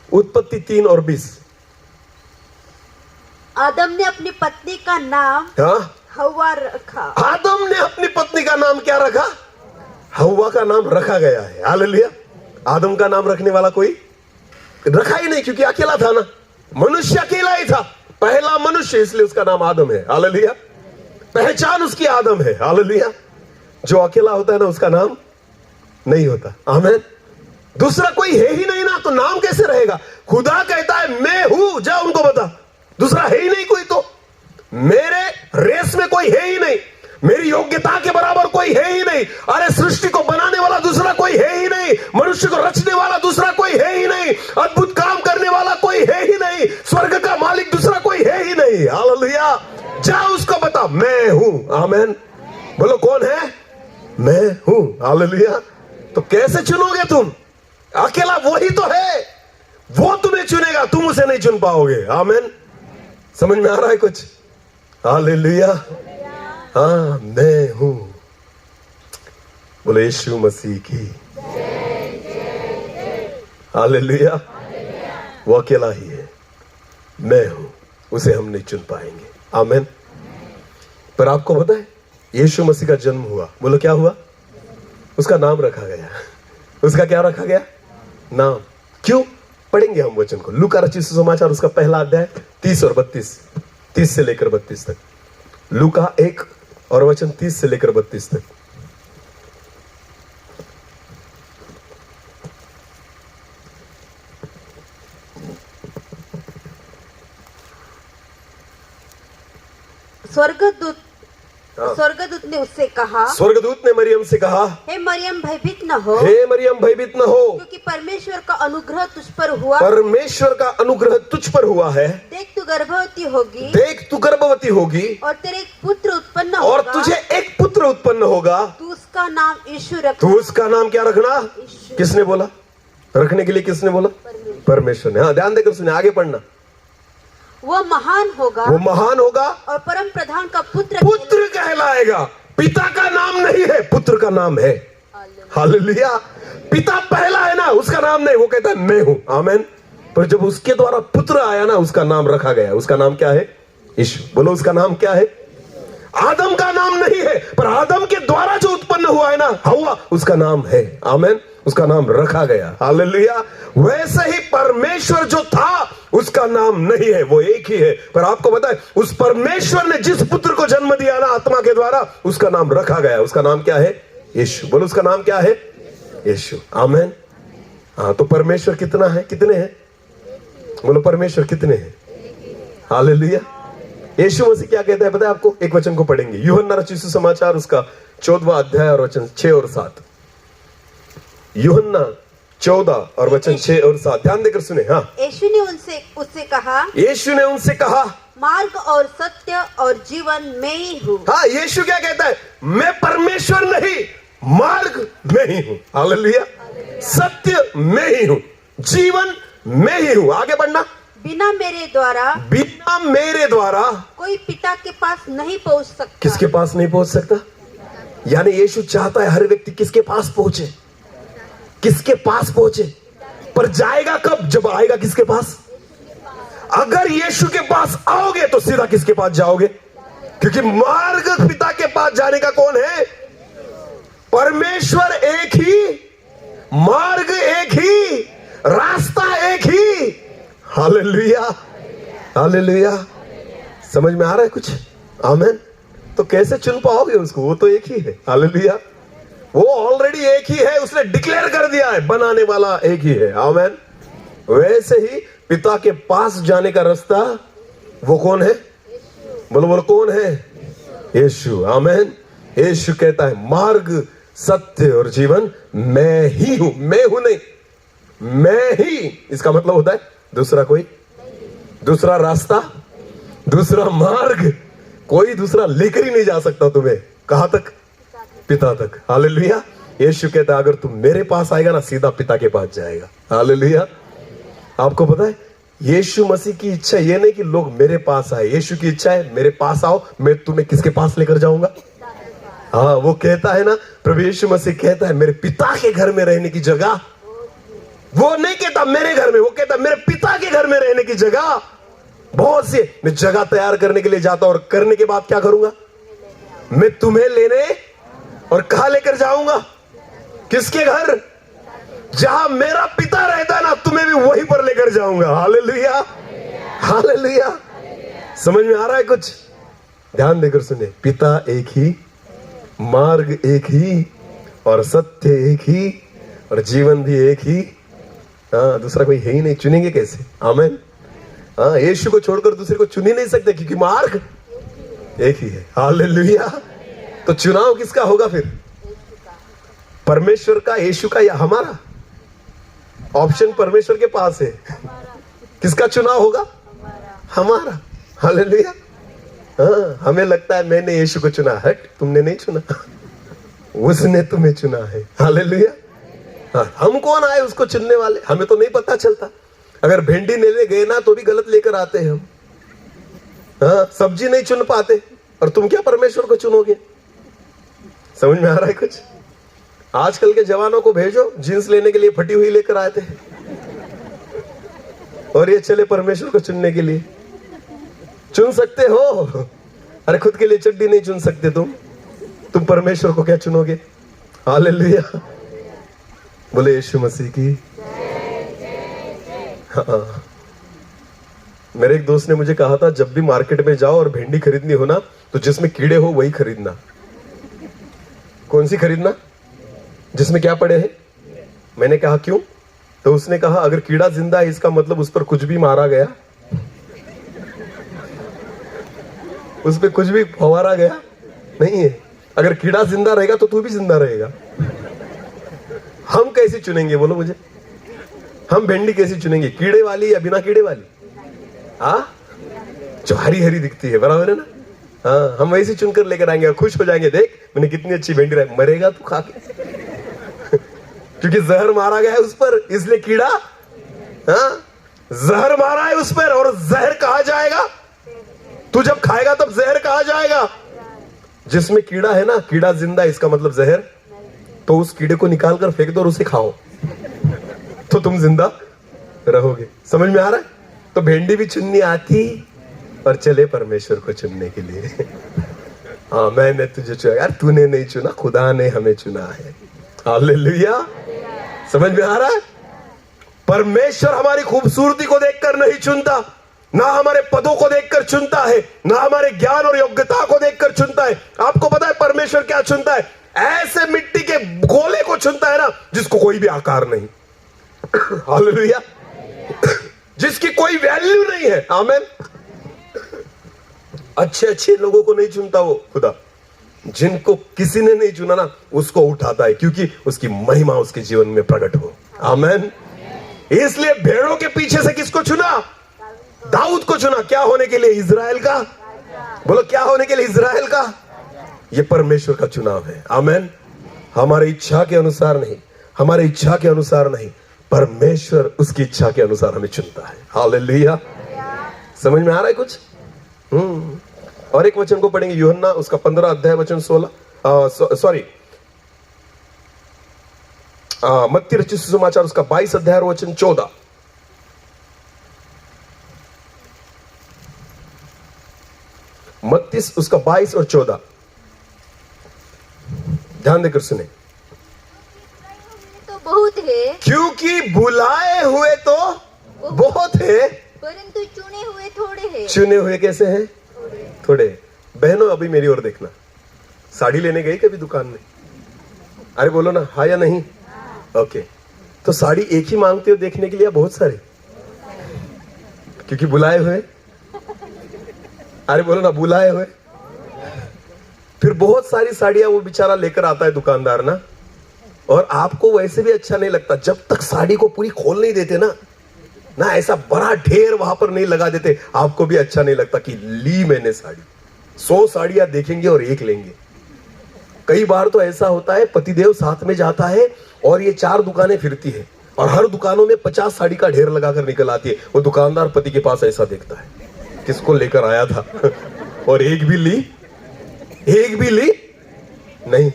उत्पत्ति 3 और 20। आदम ने अपनी पत्नी का नाम हव्वा रखा। आदम ने अपनी पत्नी का नाम क्या रखा? हव्वा का नाम रखा गया है। हालेलुया। आदम का नाम रखने वाला कोई रखा ही नहीं, क्योंकि अकेला था ना, मनुष्य अकेला ही था, पहला मनुष्य, इसलिए उसका नाम आदम है। हालेलुया। पहचान उसकी आदम है। हालेलुया। जो अकेला होता है ना उसका नाम नहीं होता। आमीन। दूसरा कोई है ही नहीं ना तो नाम कैसे रहेगा? खुदा कहता है मैं हूं, जा उनको बता। दूसरा है ही नहीं कोई, तो मेरे रेस में कोई है ही नहीं, मेरी योग्यता के बराबर कोई है ही नहीं। अरे सृष्टि को बनाने वाला दूसरा कोई है ही नहीं, मनुष्य को रचने वाला दूसरा कोई है ही नहीं, अद्भुत काम करने वाला कोई है ही नहीं, स्वर्ग का मालिक दूसरा कोई है ही नहीं। हालेलुया। जा उसको बता मैं हूं। आमीन। बोलो कौन है? मैं हूं। हालेलुया। तो कैसे चुनोगे तुम? अकेला वही तो है, वो तुम्हें चुनेगा, तुम उसे नहीं चुन पाओगे। आमीन। समझ में आ रहा है कुछ? हालेलुया। हाँ, मैं हूं। बोले यीशु मसीह की। हालेलुया। वो अकेला ही है, मैं हूं, उसे हम नहीं चुन पाएंगे। आमीन। पर आपको पता है यीशु मसीह का जन्म हुआ, बोलो क्या हुआ? उसका नाम रखा गया। उसका क्या रखा गया? नाम। क्यों? पढ़ेंगे हम वचन को। लूका रचित सुसमाचार उसका पहला अध्याय 30 और 32, 30 से लेकर 32 तक। लूका 1 और वचन 30 से लेकर 32 तक। स्वर्गदूत ने उससे कहा, स्वर्गदूत ने मरियम से कहा, हे मरियम भयभीत न हो, हे मरियम भयभीत न हो, क्योंकि परमेश्वर का अनुग्रह तुझ पर हुआ, परमेश्वर का अनुग्रह तुझ पर हुआ है। देख तू गर्भवती होगी, देख तू गर्भवती होगी और तेरे एक पुत्र उत्पन्न और होगा, तुझे एक पुत्र उत्पन्न होगा, तू उसका नाम यीशु रखना। तू उसका नाम क्या रखना? किसने बोला रखने के लिए? किसने बोला? परमेश्वर ने। हाँ, ध्यान देकर सुने, आगे पढ़ना। वो महान होगा, वो महान होगा और परम प्रधान का पुत्र कहलाएगा। पिता का नाम नहीं है, पुत्र का नाम है। हालेलुया। पिता पहला है ना, उसका नाम नहीं, वो कहता है मैं हूं। आमीन। पर जब उसके द्वारा पुत्र आया ना उसका नाम रखा गया। उसका नाम क्या है? यीशु। बोलो उसका नाम क्या है? आदम का नाम नहीं है, पर आदम के द्वारा जो उत्पन्न हुआ है ना हवा, उसका नाम है, आमेन, उसका नाम रखा गया, हालेलुया। वैसे ही परमेश्वर जो था उसका नाम नहीं है, वो एक ही है। पर आपको पता है उस परमेश्वर ने जिस पुत्र को जन्म दिया ना आत्मा के द्वारा, उसका नाम रखा गया। उसका नाम क्या है? यीशु। बोलो उसका नाम क्या है? यीशु, आमेन। हाँ, तो परमेश्वर कितना है? कितने हैं? बोलो परमेश्वर कितने हैं? हालेलुया। यीशु मसीह क्या कहता है पता है आपको? एक वचन को पढ़ेंगे, यूहन्ना रचित सुसमाचार उसका 14वां अध्याय और वचन 6 और 7। यूहन्ना 14 और वचन 6 और 7, ध्यान देकर सुने। हाँ, यीशु ने उससे कहा, यीशु ने उनसे कहा, मार्ग और सत्य और जीवन मैं ही हूँ। हाँ, यीशु क्या कहता है? मैं परमेश्वर नहीं, मार्ग मैं ही हूँ, हालेलुया। सत्य मैं ही हूँ, जीवन मैं ही हूँ। आगे बढ़ना। बिना मेरे द्वारा कोई पिता के पास नहीं पहुंच सकता। किसके पास नहीं पहुंच सकता? यानी यीशु चाहता है हर व्यक्ति किसके पास पहुंचे? किसके पास पहुंचे? पर जाएगा कब? जब आएगा किसके पास? अगर यीशु के पास आओगे तो सीधा किसके पास जाओगे? क्योंकि मार्ग पिता के पास जाने का कौन है? परमेश्वर एक ही, मार्ग एक ही, रास्ता एक ही। Hallelujah, hallelujah. समझ में आ रहा है कुछ? आमेन। तो कैसे चुन पाओगे उसको? वो तो एक ही है, हालेलुया। वो ऑलरेडी एक ही है, उसने डिक्लेयर कर दिया है, बनाने वाला एक ही है, आमेन। वैसे ही पिता के पास जाने का रास्ता वो कौन है? बोलो बोलो कौन है? यीशु, आमेन। यीशु कहता है मार्ग, सत्य और जीवन मैं ही हूं। मैं हूं नहीं, मैं ही। इसका मतलब होता है दूसरा कोई, दूसरा रास्ता, दूसरा मार्ग कोई दूसरा लेकर ही नहीं जा सकता तुम्हें। कहां तक? पिता तक, हालेलुया। यीशु कहता है अगर तुम मेरे पास आएगा ना, सीधा पिता के पास जाएगा, हालेलुया। आपको पता है यीशु मसीह की इच्छा ये नहीं कि लोग मेरे पास आए, यीशु की इच्छा है मेरे पास आओ, मैं तुम्हें किसके पास लेकर जाऊंगा? हाँ, वो कहता है ना, प्रभु यीशु मसीह कहता है मेरे पिता के घर में रहने की जगह। वो नहीं कहता मेरे घर में, वो कहता मेरे पिता के घर में रहने की जगह बहुत सी। मैं जगह तैयार करने के लिए जाता हूं और करने के बाद क्या करूंगा? मैं तुम्हें लेने और कहां लेकर जाऊंगा? किसके घर? जहां मेरा पिता रहता है ना, तुम्हें भी वहीं पर लेकर जाऊंगा, हालेलुया, हालेलुया। समझ में आ रहा है कुछ? ध्यान देकर सुने। पिता एक ही, मार्ग एक ही, और सत्य एक ही, और जीवन भी एक ही। हाँ, दूसरा कोई है ही नहीं। चुनेंगे कैसे? आमेन। हाँ, यीशु को छोड़कर दूसरे को चुन ही नहीं सकते क्योंकि मार्ग एक ही है, हालेलुया। तो चुनाव किसका होगा फिर? परमेश्वर का, यीशु का, या हमारा? ऑप्शन परमेश्वर के पास है। किसका चुनाव होगा? हमारा, हालेलुया। हाँ, हमें लगता है मैंने यीशु को चुना। हट, तुमने नहीं चुना, उसने तुम्हें चुना है, हालेलुया। हाँ, हम कौन आए उसको चुनने वाले? हमें तो नहीं पता चलता। अगर भिंडी लेने गए ना तो भी गलत लेकर आते हैं हम। हाँ, सब्जी नहीं चुन पाते, और तुम क्या परमेश्वर को चुनोगे? समझ में आ रहा है कुछ? आजकल के जवानों को भेजो जींस लेने के लिए, फटी हुई लेकर आए थे, और ये चले परमेश्वर को चुनने के लिए। चुन सकते हो? अरे खुद के लिए चड्डी नहीं चुन सकते तुम परमेश्वर को क्या चुनोगे? हालेलुया। बोले यीशु मसीह की। हाँ, मेरे एक दोस्त ने मुझे कहा था जब भी मार्केट में जाओ और भिंडी खरीदनी हो ना, तो जिसमें कीड़े हो वही खरीदना। कौन सी खरीदना? जिसमें क्या पड़े हैं? मैंने कहा क्यों? तो उसने कहा अगर कीड़ा जिंदा है इसका मतलब उस पर कुछ भी मारा गया, उस पर कुछ भी फवारा गया नहीं है। अगर कीड़ा जिंदा रहेगा तो तू भी जिंदा रहेगा। हम कैसे चुनेंगे बोलो मुझे? हम भिंडी कैसे चुनेंगे? कीड़े वाली या बिना कीड़े वाली? हाँ, जो हरी हरी दिखती है, बराबर है ना? हाँ, हम वैसे चुनकर लेकर आएंगे, खुश हो जाएंगे, देख मैंने कितनी अच्छी भिंडी रही। मरेगा तू खा के क्योंकि जहर मारा गया है उस पर, इसलिए कीड़ा। हाँ, जहर मारा है उस पर, और जहर कहा जाएगा? तू जब खाएगा तब जहर कहा जाएगा। जिसमें कीड़ा है ना, कीड़ा जिंदा, इसका मतलब जहर। तो उस कीड़े को निकाल कर फेंक दो और उसे खाओ, तो तुम जिंदा रहोगे। समझ में आ रहा है? तो भिंडी भी चुननी आती और चले परमेश्वर को चुनने के लिए। हाँ, मैंने तुझे चुना। यार तूने नहीं चुना, खुदा ने हमें चुना है। हालेलुया। समझ में आ रहा है? परमेश्वर हमारी खूबसूरती को देखकर नहीं चुनता, ना हमारे पदों को देखकर चुनता है, ना हमारे ज्ञान और योग्यता को देखकर चुनता है। आपको पता है परमेश्वर क्या चुनता है? ऐसे मिट्टी के गोले को चुनता है ना, जिसको कोई भी आकार नहीं। हालेलुया। जिसकी कोई वैल्यू नहीं है। आमीन। अच्छे अच्छे लोगों को नहीं चुनता वो खुदा। जिनको किसी ने नहीं चुना ना, उसको उठाता है, क्योंकि उसकी महिमा उसके जीवन में प्रकट हो। आमीन। इसलिए भेड़ों के पीछे से किसको चुना? दाऊद को चुना। क्या होने के लिए? इजराइल का। बोलो, क्या होने के लिए? इजराइल का। ये परमेश्वर का चुनाव है। आमीन। हमारी इच्छा के अनुसार नहीं, हमारी इच्छा के अनुसार नहीं, परमेश्वर उसकी इच्छा के अनुसार हमें चुनता है। हालेलुया। समझ में आ रहा है कुछ? और एक वचन को पढ़ेंगे, यूहन्ना उसका 15 अध्याय वचन 16, सॉरी मत्ती रचित सुसमाचार उसका 22 अध्याय वचन 14। मत्ती उसका 22 और 14, ध्यान देकर सुने। तो बहुत है, क्योंकि बुलाए हुए तो बहुत है, परंतु चुने हुए थोड़े हैं। चुने हुए कैसे हैं? थोड़े। बहनों अभी मेरी ओर देखना। साड़ी लेने गई कभी दुकान में? अरे बोलो ना हाँ या नहीं। ओके, तो साड़ी एक ही मांगते हो देखने के लिए, बहुत सारे? क्योंकि बुलाए हुए। अरे बोलो ना, बुलाए हुए। फिर बहुत सारी साड़ियां वो बेचारा लेकर आता है दुकानदार ना, और आपको वैसे भी अच्छा नहीं लगता जब तक साड़ी को पूरी खोल नहीं देते ना ऐसा बड़ा ढेर वहां पर नहीं लगा देते, आपको भी अच्छा नहीं लगता कि ली मैंने साड़ी। 100 साड़ियां देखेंगे और एक लेंगे। कई बार तो ऐसा होता है, पतिदेव साथ में जाता है और ये 4 दुकानें फिरती है और हर दुकानों में 50 साड़ी का ढेर लगाकर निकल आती है। वो दुकानदार पति के पास ऐसा देखता है, किसको लेकर आया था और एक भी ली नहीं।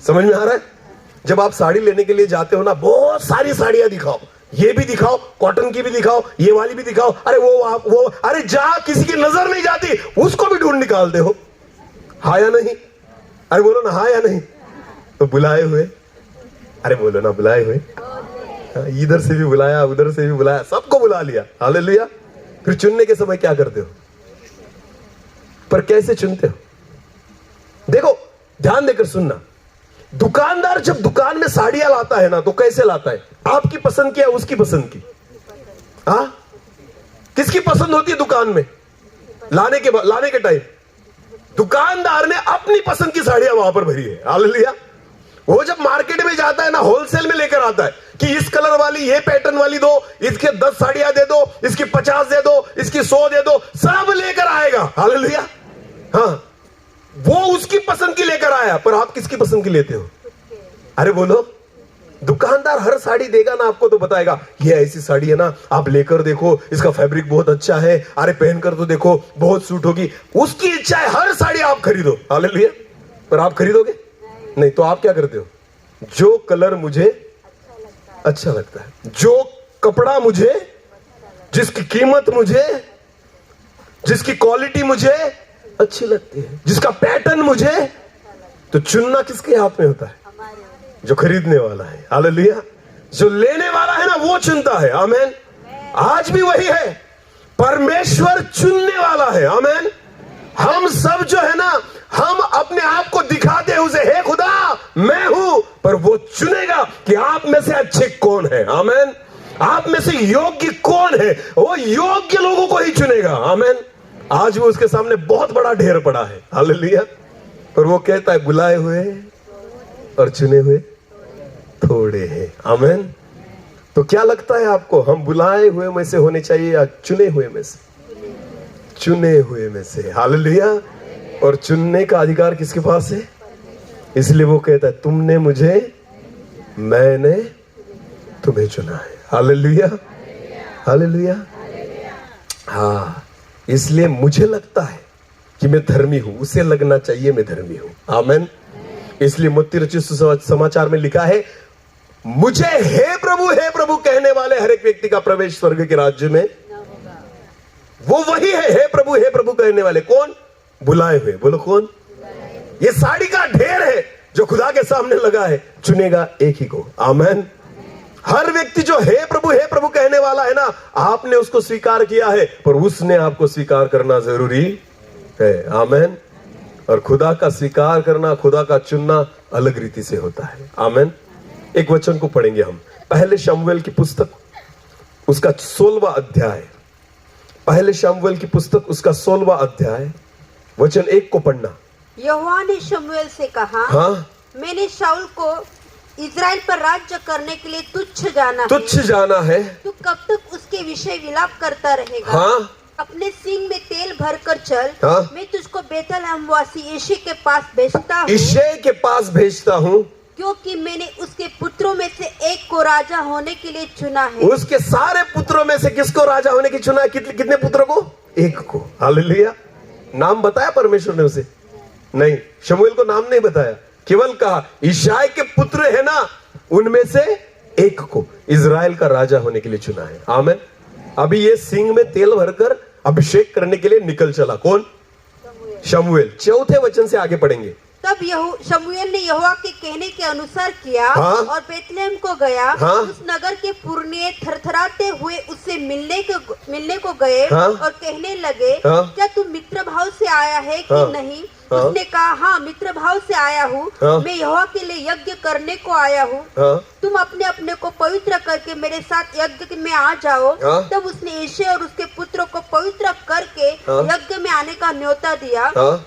समझ में आ रहा है? जब आप साड़ी लेने के लिए जाते हो ना, बहुत सारी साड़ियां दिखाओ, ये भी दिखाओ, कॉटन की भी दिखाओ, ये वाली भी दिखाओ। अरे वो अरे जहां किसी की नजर नहीं जाती उसको भी ढूंढ निकालते हो। हाँ या नहीं? अरे बोलो ना हाँ या नहीं? तो बुलाए हुए। अरे बोलो ना, बुलाए हुए। इधर से भी बुलाया, उधर से भी बुलाया, सबको बुला लिया। हालेलुया। फिर चुनने के समय क्या करते हो? पर कैसे चुनते हो? देखो, ध्यान देकर सुनना। दुकानदार जब दुकान में साड़ियां लाता है ना, तो कैसे लाता है? आपकी पसंद की या उसकी पसंद की? हाँ, किसकी पसंद होती है दुकान में? लाने के टाइम दुकानदार ने अपनी पसंद की साड़ियां वहां पर भरी है। हालेलुया। वो जब मार्केट में जाता है ना, होलसेल में लेकर आता है कि इस कलर वाली, ये पैटर्न वाली दो, इसके 10 साड़ियां दे दो, इसकी 50 दे दो, इसकी 100 दे दो, सब लेकर आएगा। हालेलुया। हाँ, वो उसकी पसंद की लेकर आया, पर आप किसकी पसंद की लेते हो? अरे बोलो। दुकानदार हर साड़ी देगा ना आपको, तो बताएगा ये ऐसी साड़ी है ना, आप लेकर देखो, इसका फैब्रिक बहुत अच्छा है, अरे पहनकर तो देखो, बहुत सूट होगी। उसकी इच्छा है हर साड़ी आप खरीदो। हालेलुया। पर आप खरीदोगे नहीं, तो आप क्या करते हो? जो कलर मुझे अच्छा लगता है, जो कपड़ा मुझे, जिसकी कीमत मुझे, जिसकी क्वालिटी मुझे अच्छी लगती है, जिसका पैटर्न मुझे, तो चुनना किसके हाथ में होता है? जो खरीदने वाला है। हालेलुया। जो लेने वाला है ना, वो चुनता है। आमीन। आज भी वही है, परमेश्वर चुनने वाला है। आमीन। हम सब जो है ना, हम अपने आप को दिखाते हैं उसे, हे खुदा मैं हूं, पर वो चुनेगा कि आप में से अच्छे कौन है। आमीन। आप में से योग्य कौन है, वो योग्य लोगों को ही चुनेगा। आमीन। आज वो उसके सामने बहुत बड़ा ढेर पड़ा है। हालेलुया। पर वो कहता है बुलाए हुए और चुने हुए थोड़े हैं। आमीन। तो क्या लगता है आपको, हम बुलाए हुए में से होने चाहिए या चुने हुए में से? चुने हुए में से। हालेलुया। और चुनने का अधिकार किसके पास है? इसलिए वो कहता है तुमने मुझे, मैंने तुम्हें चुना है। हालेलुया। हालेलुया। हाँ, इसलिए मुझे लगता है कि मैं धर्मी हूं, उसे लगना चाहिए मैं धर्मी हूं। आमीन। इसलिए मत्ती रचित समाचार में लिखा है, मुझे हे प्रभु कहने वाले हर एक व्यक्ति का प्रवेश स्वर्ग के राज्य में वो वही है। हे प्रभु कहने वाले कौन? बुलाए हुए। बोलो कौन? ये साड़ी का ढेर है जो खुदा के सामने लगा है, चुनेगा एक ही को। आमेन। हर व्यक्ति जो हे प्रभु कहने वाला है ना, आपने उसको स्वीकार किया है, पर उसने आपको स्वीकार करना जरूरी है। आमेन। और खुदा का स्वीकार करना, खुदा का चुनना अलग रीति से होता है। आमेन। एक वचन को पढ़ेंगे हम, पहले शमूएल की पुस्तक उसका 16वां अध्याय, पहले शमूएल की पुस्तक उसका 16वां अध्याय वचन 1 को पढ़ना। यहोवा ने शमूएल से कहा, हाँ, मैंने शाऊल को इज़राइल पर राज्य करने के लिए तुच्छ जाना है। तुच्छ जाना है। तू कब तक उसके विषय विलाप करता रहेगा? हाँ, अपने सींग में तेल भरकर चल। हाँ। मैं तुझको बेतलहम वासी यिशै के पास भेजता हूँ, यिशै के पास भेजता हूँ, क्योंकि मैंने उसके पुत्रों में से एक को राजा होने के लिए चुना है। उसके सारे पुत्रों में से किसको राजा होने की चुना है? कितने पुत्रों को? एक को। हालेलुया। नाम बताया परमेश्वर ने उसे? नहीं, शमूएल को नाम नहीं बताया, केवल कहा यिशै के पुत्र है ना, उनमें से एक को इज़राइल का राजा होने के लिए चुना है। आमेन। अभी ये सिंह में तेल भरकर अभिषेक करने के लिए निकल चला। कौन? शमूएल। चौथे वचन से आगे पढ़ेंगे। तब शमूएल ने यहोवा के कहने के अनुसार किया, हाँ। और बेतलेहम को गया। हाँ। उस नगर के पुरनिये थरथराते हुए उससे मिलने को गए, हाँ। और कहने लगे, हाँ। क्या तू मित्र भाव से आया है कि हाँ। नहीं? हाँ। उसने कहा, हाँ, मित्र भाव से आया हूँ। हाँ। मैं यहोवा के लिए यज्ञ करने को आया हूँ। हाँ, तुम अपने अपने को पवित्र करके मेरे साथ यज्ञ में आ जाओ। हाँ। तब उसने यिशै और उसके पुत्रों को पवित्र करके हाँ। यज्ञ में आने का न्योता दिया। हाँ।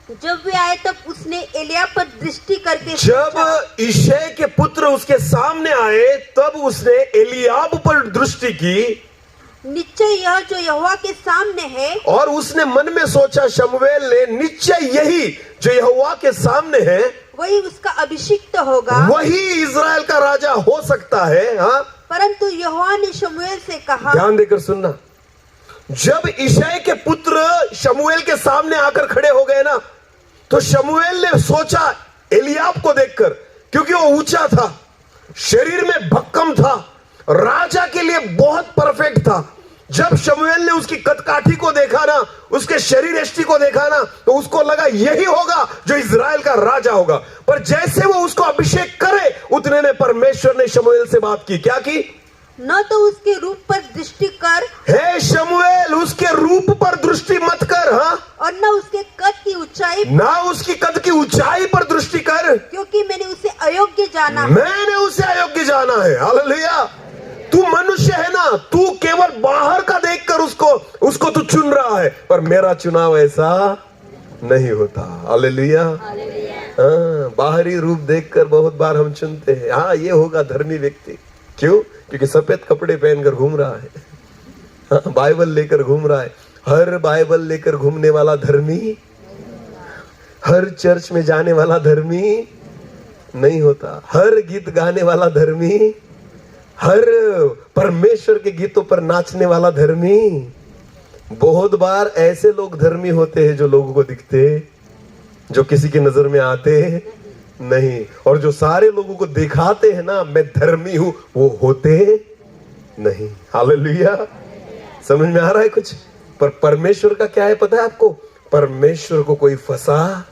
जब वे आए तब उसने एलियाब पर दृष्टि करके जब यिशै के पुत्र उसके सामने आए तब उसने एलियाब पर दृष्टि की, निश्चय यह जो यहोवा के सामने है, और उसने मन में सोचा, शमूएल ने, निश्चय यही जो यहोवा के सामने है वही उसका अभिषिक्त होगा। वही इज़राइल का राजा हो सकता है। हाँ, परंतु यहोवा ने शमूएल से कहा, ध्यान देकर सुनना, जब यिशै के पुत्र शमूएल के सामने आकर खड़े हो गए ना, तो शमूएल ने सोचा एलियाब को देखकर, क्योंकि वो ऊंचा था, शरीर में भक्कम था, राजा के लिए बहुत परफेक्ट था। जब शमूएल ने उसकी कदकाठी को देखा ना, उसके शरीर यष्टि को देखा ना, तो उसको लगा यही होगा जो इज़राइल का राजा होगा। पर जैसे वो उसको अभिषेक करे, उतने ने परमेश्वर ने शमूएल से बात की। क्या की? न तो उसके रूप पर दृष्टि कर, हे शमूएल, उसके रूप पर दृष्टि मत कर। हाँ, और न उसके कद की ऊंचाई, ना उसकी कद की ऊंचाई पर दृष्टि कर, क्योंकि मैंने उसे अयोग्य जाना है। मैंने उसे अयोग्य जाना है। हालेलुया। तू मनुष्य है ना, तू केवल बाहर का देखकर उसको तू चुन रहा है, पर मेरा चुनाव ऐसा नहीं होता। हालेलुया। हाँ, बाहरी रूप देखकर बहुत बार हम चुनते हैं, हाँ ये होगा धर्मी व्यक्ति। क्यों? क्योंकि सफेद कपड़े पहनकर घूम रहा है, हाँ, बाइबल लेकर घूम रहा है। हर बाइबल लेकर घूमने वाला धर्मी, हर चर्च में जाने वाला धर्मी नहीं होता, हर गीत गाने वाला धर्मी, हर परमेश्वर के गीतों पर नाचने वाला धर्मी। बहुत बार ऐसे लोग धर्मी होते हैं जो लोगों को दिखते, जो किसी की नजर में आते नहीं, और जो सारे लोगों को दिखाते हैं ना मैं धर्मी हूं, वो होते नहीं। हालेलुया। समझ में आ रहा है कुछ? पर परमेश्वर का क्या है पता है आपको? परमेश्वर को कोई फंसा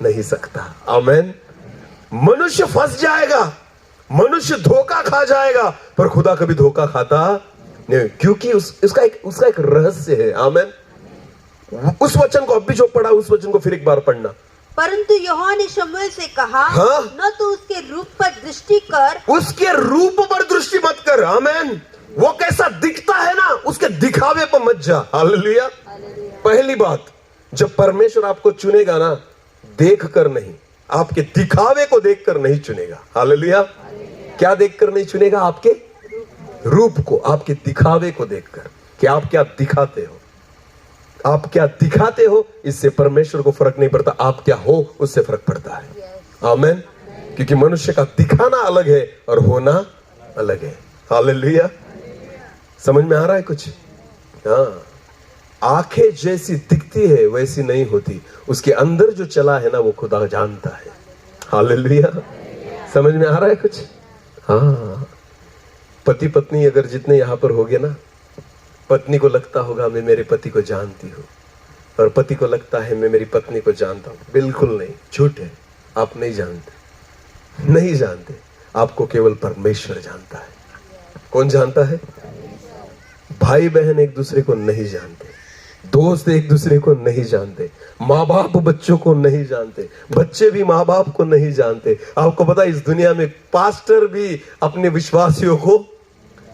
नहीं सकता। आमेन। मनुष्य फंस जाएगा, मनुष्य धोखा खा जाएगा, पर खुदा कभी धोखा खाता नहीं, क्योंकि उसका एक रहस्य है। आमेन। उस वचन को अभी जो पढ़ा, उस वचन को फिर एक बार पढ़ना। परंतु यहोवा ने शमूएल से कहा, हाँ? न तो उसके रूप पर दृष्टि कर, उसके रूप पर दृष्टि मत कर। आमेन। वो कैसा दिखता है ना, उसके दिखावे पर मत जा। हालेलुया। पहली बात, जब परमेश्वर आपको चुनेगा ना, देख कर नहीं, आपके दिखावे को देखकर नहीं चुनेगा। हालेलुया। क्या देखकर नहीं चुनेगा? आपके रूप को, आपके दिखावे को देखकर, कि आप क्या दिखाते हो। आप क्या दिखाते हो, इससे परमेश्वर को फर्क नहीं पड़ता, आप क्या हो उससे फर्क पड़ता है। आमेन। क्योंकि मनुष्य का दिखाना अलग है और होना अलग है। हालेलुया। समझ में आ रहा है कुछ? हाँ, आंखें जैसी दिखती है वैसी नहीं होती, उसके अंदर जो चला है ना वो खुदा जानता है। हालेलुया। समझ में आ रहा है कुछ? हाँ, पति पत्नी अगर जितने यहां पर होगे ना, पत्नी को लगता होगा मैं मेरे पति को जानती हूँ, और पति को लगता है मैं मेरी पत्नी को जानता हूं। बिल्कुल नहीं, झूठ है। आप नहीं जानते, नहीं जानते। आपको केवल परमेश्वर जानता है। कौन जानता है? भाई बहन एक दूसरे को नहीं जानते, दोस्त एक दूसरे को नहीं जानते, माँ बाप बच्चों को नहीं जानते, बच्चे भी माँ बाप को नहीं जानते। आपको पता है इस दुनिया में पास्टर भी अपने विश्वासियों को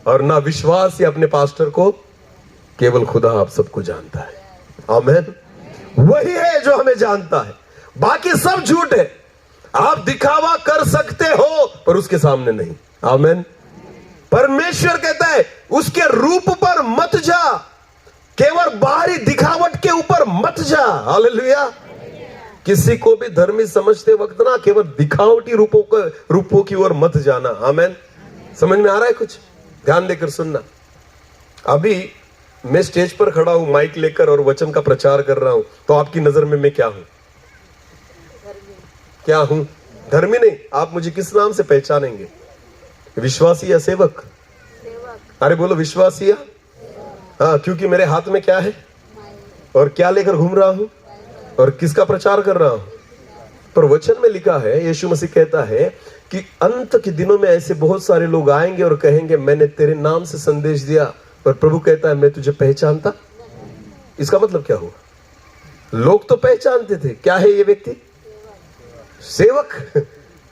और ना विश्वासी अपने पास्टर को, केवल खुदा आप सबको जानता है। आमीन। वही है जो हमें जानता है, बाकी सब झूठ है। आप दिखावा कर सकते हो पर उसके सामने नहीं। आमीन। परमेश्वर कहता है उसके रूप पर मत जा, केवल बाहरी दिखावट के ऊपर मत जा। हालेलुया। किसी को भी धर्मी समझते वक्त ना केवल दिखावटी रूपों की ओर मत जाना। आमीन। समझ में आ रहा है कुछ? ध्यान देकर सुनना। अभी मैं स्टेज पर खड़ा हूं माइक लेकर और वचन का प्रचार कर रहा हूं, तो आपकी नजर में मैं क्या हूं? क्या हूं? धर्मी नहीं। आप मुझे किस नाम से पहचानेंगे? विश्वासी या सेवक? अरे बोलो विश्वासी या? हाँ, क्योंकि मेरे हाथ में क्या है और क्या लेकर घूम रहा हूं और किसका प्रचार कर रहा हूं? पर वचन में लिखा है, यीशु मसीह कहता है कि अंत के दिनों में ऐसे बहुत सारे लोग आएंगे और कहेंगे मैंने तेरे नाम से संदेश दिया, पर प्रभु कहता है मैं तुझे पहचानता। इसका मतलब क्या हुआ? लोग तो पहचानते थे। क्या है ये व्यक्ति? सेवक,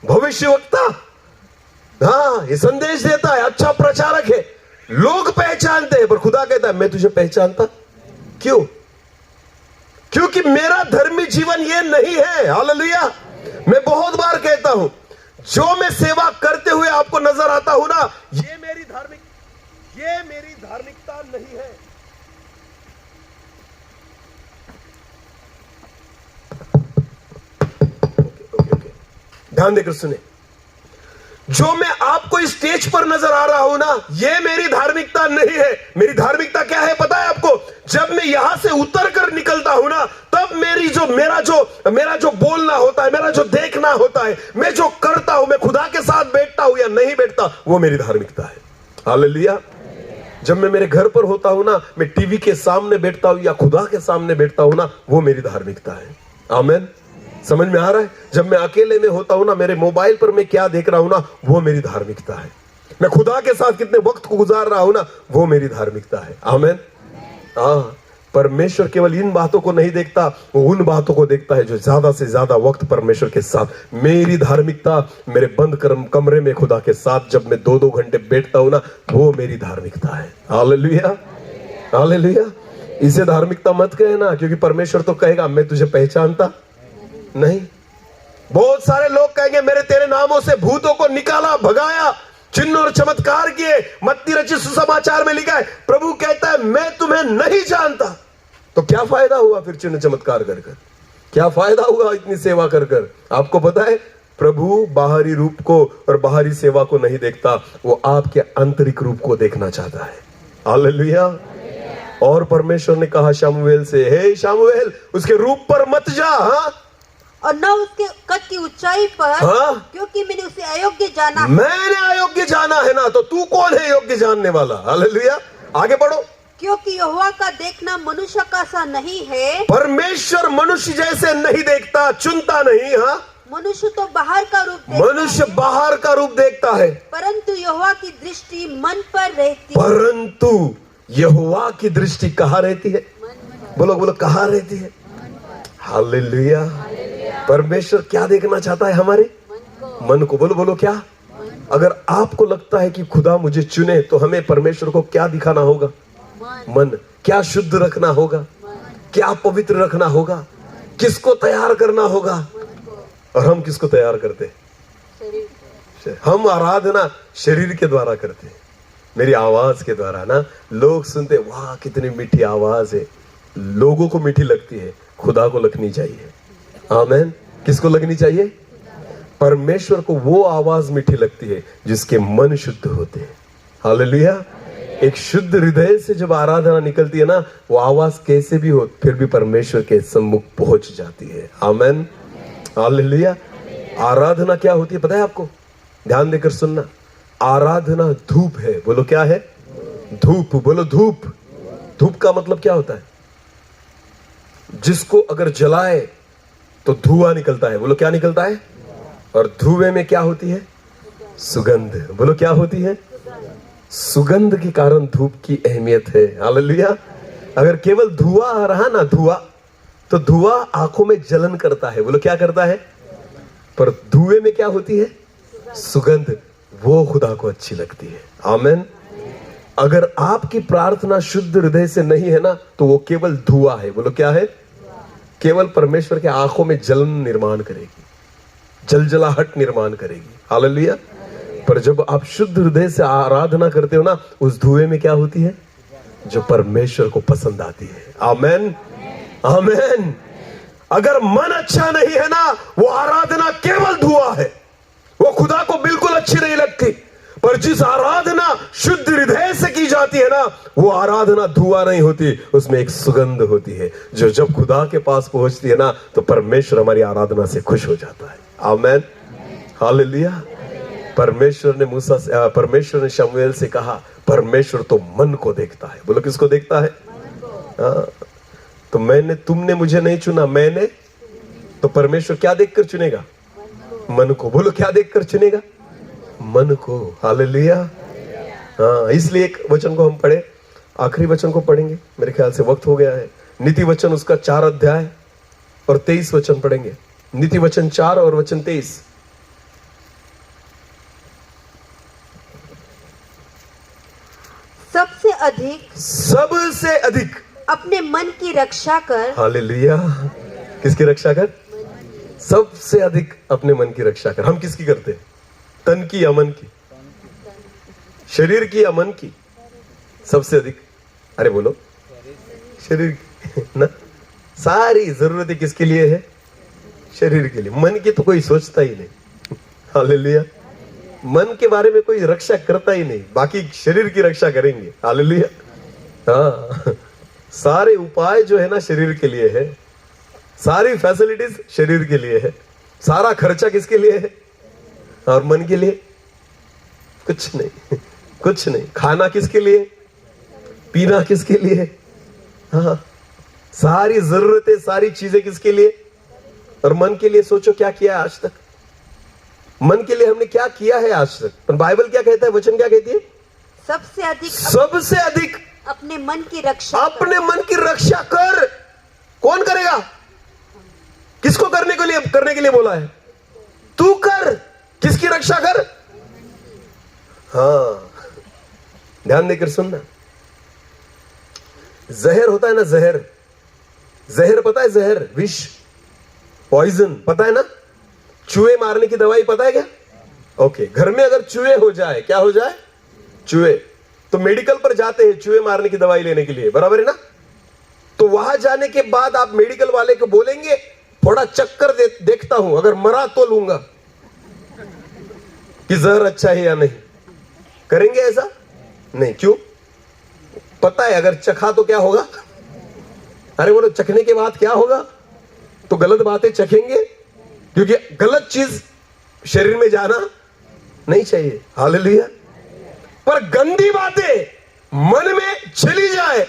भविष्यवक्ता। हाँ, ये संदेश देता है, अच्छा प्रचारक है, लोग पहचानते हैं, पर खुदा कहता है मैं तुझे पहचानता। क्यों? क्योंकि मेरा धर्मी जीवन ये नहीं है। हालेलुया। मैं बहुत बार कहता हूं, जो मैं सेवा करते हुए आपको नजर आता हूं ना, ये मेरी धार्मिकता नहीं है। ओके। ध्यान देकर सुने। जो मैं आपको इस स्टेज पर नजर आ रहा हूं ना, ये मेरी धार्मिकता नहीं है। मेरी धार्मिकता क्या है पता है आपको? जब मैं यहां से उतर कर निकलता हूं ना, तब मेरा जो बोलना होता है, मेरा जो देखना होता है, मैं जो करता हूं, मैं खुदा के साथ बैठता हूं या नहीं बैठता, वो मेरी धार्मिकता है। हालेलुया। जब मैं मेरे घर पर होता हूं ना, मैं टीवी के सामने बैठता हूं या खुदा के सामने बैठता हूं ना, वो मेरी धार्मिकता है। आमीन। समझ में आ रहा है? जब मैं अकेले में होता हूं ना, मेरे मोबाइल पर मैं क्या देख रहा हूं ना, वो मेरी धार्मिकता है। मैं खुदा के साथ कितने वक्त को गुजार रहा हूं ना, वो मेरी धार्मिकता है। आमीन। हाँ, परमेश्वर केवल इन बातों को नहीं देखता, वो उन बातों को देखता है जो ज्यादा से ज्यादा वक्त परमेश्वर के साथ। मेरी धार्मिकता मेरे बंद कमरे में खुदा के साथ जब मैं 2-2 घंटे बैठता हूं ना, वो मेरी धार्मिकता है। हालेलुया। हालेलुया। इसे धार्मिकता मत कहना, क्योंकि परमेश्वर तो कहेगा मैं तुझे पहचानता नहीं। बहुत सारे लोग कहेंगे मेरे तेरे नामों से भूतों को निकाला, भगाया, चिन्ह और चमत्कार किए। मत्ती रचित सुसमाचार में लिखा है, प्रभु कहता है मैं तुम्हें नहीं जानता। तो क्या फायदा हुआ फिर चिन्ह चमत्कार कर कर? क्या फायदा हुआ इतनी सेवा कर कर? आपको पता है प्रभु बाहरी रूप को और बाहरी सेवा को नहीं देखता, वो आपके आंतरिक रूप को देखना चाहता है। हालेलुया। और परमेश्वर ने कहा शामुएल से, हे शामुएल, उसके रूप पर मत जा, हाँ, और न उसके कद की ऊंचाई पर, हाँ? क्योंकि मैंने उसे अयोग्य जाना। मैंने अयोग्य जाना है ना, तो तू कौन है योग्य जानने वाला? हालेलुया। आगे बढ़ो। क्योंकि यहोवा का देखना मनुष्य का सा नहीं है। परमेश्वर मनुष्य जैसे नहीं देखता, चुनता नहीं। हाँ, मनुष्य तो बाहर का रूप देखता मनुष्य है, बाहर का रूप देखता है, परंतु यहोवा की दृष्टि मन पर रहती है। परंतु यहोवा की दृष्टि कहाँ रहती है? बोलो बोलो, कहाँ रहती है? हालेलुया। परमेश्वर क्या देखना चाहता है? हमारे मन को। बोलो बोलो, क्या? अगर आपको लगता है कि खुदा मुझे चुने, तो हमें परमेश्वर को क्या दिखाना होगा? मन। क्या शुद्ध रखना होगा? क्या पवित्र रखना होगा? किसको तैयार करना होगा? और हम किसको तैयार करते हैं? हम आराधना शरीर के द्वारा करते हैं, मेरी आवाज के द्वारा ना। लोग सुनते, वाह कितनी मीठी आवाज है। लोगों को मीठी लगती है, खुदा को लगनी चाहिए। आमीन। किसको लगनी चाहिए? परमेश्वर को वो आवाज मीठी लगती है जिसके मन शुद्ध होते हैं। हालेलुया। एक शुद्ध हृदय से जब आराधना निकलती है ना, वो आवाज कैसे भी हो फिर भी परमेश्वर के सम्मुख पहुंच जाती है। आमीन। हालेलुया। आराधना क्या होती है पता है आपको? ध्यान देकर सुनना। आराधना धूप है। बोलो क्या है? धूप। बोलो धूप। धूप का मतलब क्या होता है? जिसको अगर जलाए तो धुआं निकलता है। बोलो क्या निकलता है? और धुएं में क्या होती है? सुगंध। बोलो क्या होती है? सुगंध के कारण धूप की अहमियत है। हालेलुया। अगर केवल धुआं आ रहा ना, धुआं, तो धुआं आंखों में जलन करता है। बोलो क्या करता है? पर धुएं में क्या होती है? सुगंध। वो खुदा को अच्छी लगती है। आमीन। अगर आपकी प्रार्थना शुद्ध हृदय से नहीं है ना, तो वो केवल धुआं है। बोलो क्या है? केवल परमेश्वर के आंखों में जलन निर्माण करेगी, जलजलाहट निर्माण करेगी। हालेलुया। पर जब आप शुद्ध हृदय से आराधना करते हो ना, उस धुएं में क्या होती है? जो परमेश्वर को पसंद आती है। आमीन, आमीन। अगर मन अच्छा नहीं है ना, वो आराधना केवल धुआं है, वो खुदा को बिल्कुल अच्छी नहीं लगती। पर जिस आराधना शुद्ध हृदय से की जाती है ना, वो आराधना धुआं नहीं होती, उसमें एक सुगंध होती है, जो जब खुदा के पास पहुंचती है ना, तो परमेश्वर हमारी आराधना से खुश हो जाता है। आमीन, हालेलुया। परमेश्वर ने शमूएल से कहा, परमेश्वर तो मन को देखता है। बोलो किसको देखता है? तो तुमने मुझे नहीं चुना, मैंने, तो परमेश्वर क्या देखकर चुनेगा? मन को। बोलो क्या देखकर चुनेगा? मन को। हालेलुया। हाँ, इसलिए एक वचन को हम पढ़े, आखिरी वचन को पढ़ेंगे, मेरे ख्याल से वक्त हो गया है। नीति वचन उसका 4 अध्याय और 23 वचन पढ़ेंगे। नीति वचन 4 और वचन 23। सबसे अधिक अपने मन की रक्षा कर। हालेलुया। किसकी रक्षा कर? सबसे अधिक अपने मन की रक्षा कर। हम किसकी करते हैं? तन की या मन की? शरीर की या मन की? सबसे अधिक, अरे बोलो, शरीर की ना। सारी जरूरतें किसके लिए है? शरीर के लिए। मन की तो कोई सोचता ही नहीं। हालेलुया। मन के बारे में कोई रक्षा करता ही नहीं, बाकी शरीर की रक्षा करेंगे। हालेलुया। हाँ, सारे उपाय जो है ना शरीर के लिए है, सारी फैसिलिटीज शरीर के लिए है, सारा खर्चा किसके लिए है? और मन के लिए कुछ नहीं, कुछ नहीं। खाना किसके लिए? पीना किसके लिए? हाँ, सारी जरूरतें, सारी चीजें किसके लिए? और मन के लिए सोचो क्या किया आज तक? मन के लिए हमने क्या किया है आज तक? पर बाइबल क्या कहता है? वचन क्या कहती है? सबसे अधिक अपने मन की रक्षा। अपने मन की रक्षा कर। कौन करेगा? किसको करने के लिए बोला है? तू कर। किसकी रक्षा कर? हाँ, ध्यान देकर सुनना। जहर होता है ना, जहर, जहर पता है? जहर, विष, पॉइजन पता है ना? चूहे मारने की दवाई पता है क्या? ओके। घर में अगर चूहे हो जाए, क्या हो जाए? चूहे, तो मेडिकल पर जाते हैं चूहे मारने की दवाई लेने के लिए, बराबर है ना? तो वहां जाने के बाद आप मेडिकल वाले को बोलेंगे, थोड़ा चक्कर देखता हूं, अगर मरा तो लूंगा, कि जहर अच्छा है या नहीं। करेंगे ऐसा? नहीं। क्यों? पता है अगर चखा तो क्या होगा? अरे बोलो, चखने के बाद क्या होगा? तो गलत बातें चखेंगे, क्योंकि गलत चीज शरीर में जाना नहीं चाहिए। हालेलुया। पर गंदी बातें मन में चली जाए,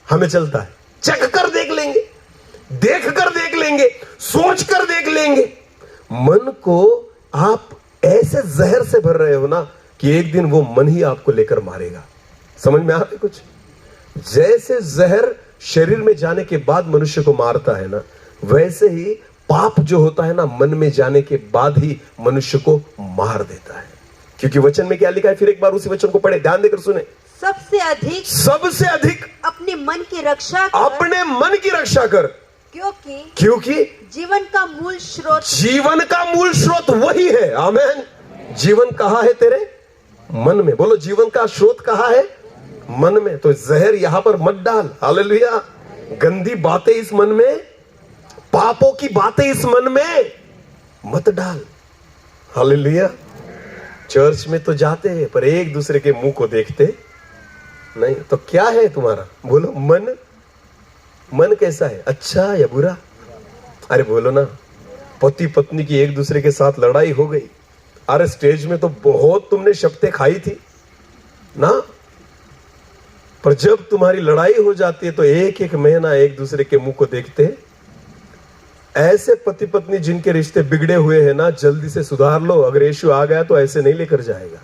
हमें चलता है। चख कर देख लेंगे, देख कर देख लेंगे, सोच कर देख लेंगे। मन को आप ऐसे जहर से भर रहे हो ना, कि एक दिन वो मन ही आपको लेकर मारेगा। समझ में आते कुछ? जैसे जहर शरीर में जाने के बाद मनुष्य को मारता है ना, वैसे ही पाप जो होता है ना, मन में जाने के बाद ही मनुष्य को मार देता है। क्योंकि वचन में क्या लिखा है? फिर एक बार उसी वचन को पढ़े, ध्यान देकर सुने। सबसे अधिक अपने मन की रक्षा कर। अपने मन की रक्षा कर। क्योंकि जीवन का मूल स्रोत वही है। आमीन। जीवन कहाँ है? तेरे मन में। बोलो, जीवन का स्रोत कहाँ है? मन में। तो जहर यहां पर मत डाल। हालेलुया। गंदी बातें इस मन में, पापों की बातें इस मन में मत डाल। हालेलुया। चर्च में तो जाते हैं, पर एक दूसरे के मुंह को देखते नहीं। तो क्या है तुम्हारा? बोलो, मन कैसा है? अच्छा या बुरा? अरे बोलो ना। पति पत्नी की एक दूसरे के साथ लड़ाई हो गई, अरे स्टेज में तो बहुत तुमने शब्दें खाई थी ना, पर जब तुम्हारी लड़ाई हो जाती है तो एक एक महीना एक दूसरे के मुंह को देखते हैं। ऐसे पति पत्नी जिनके रिश्ते बिगड़े हुए हैं ना, जल्दी से सुधार लो। अगर यीशु आ गया तो ऐसे नहीं लेकर जाएगा,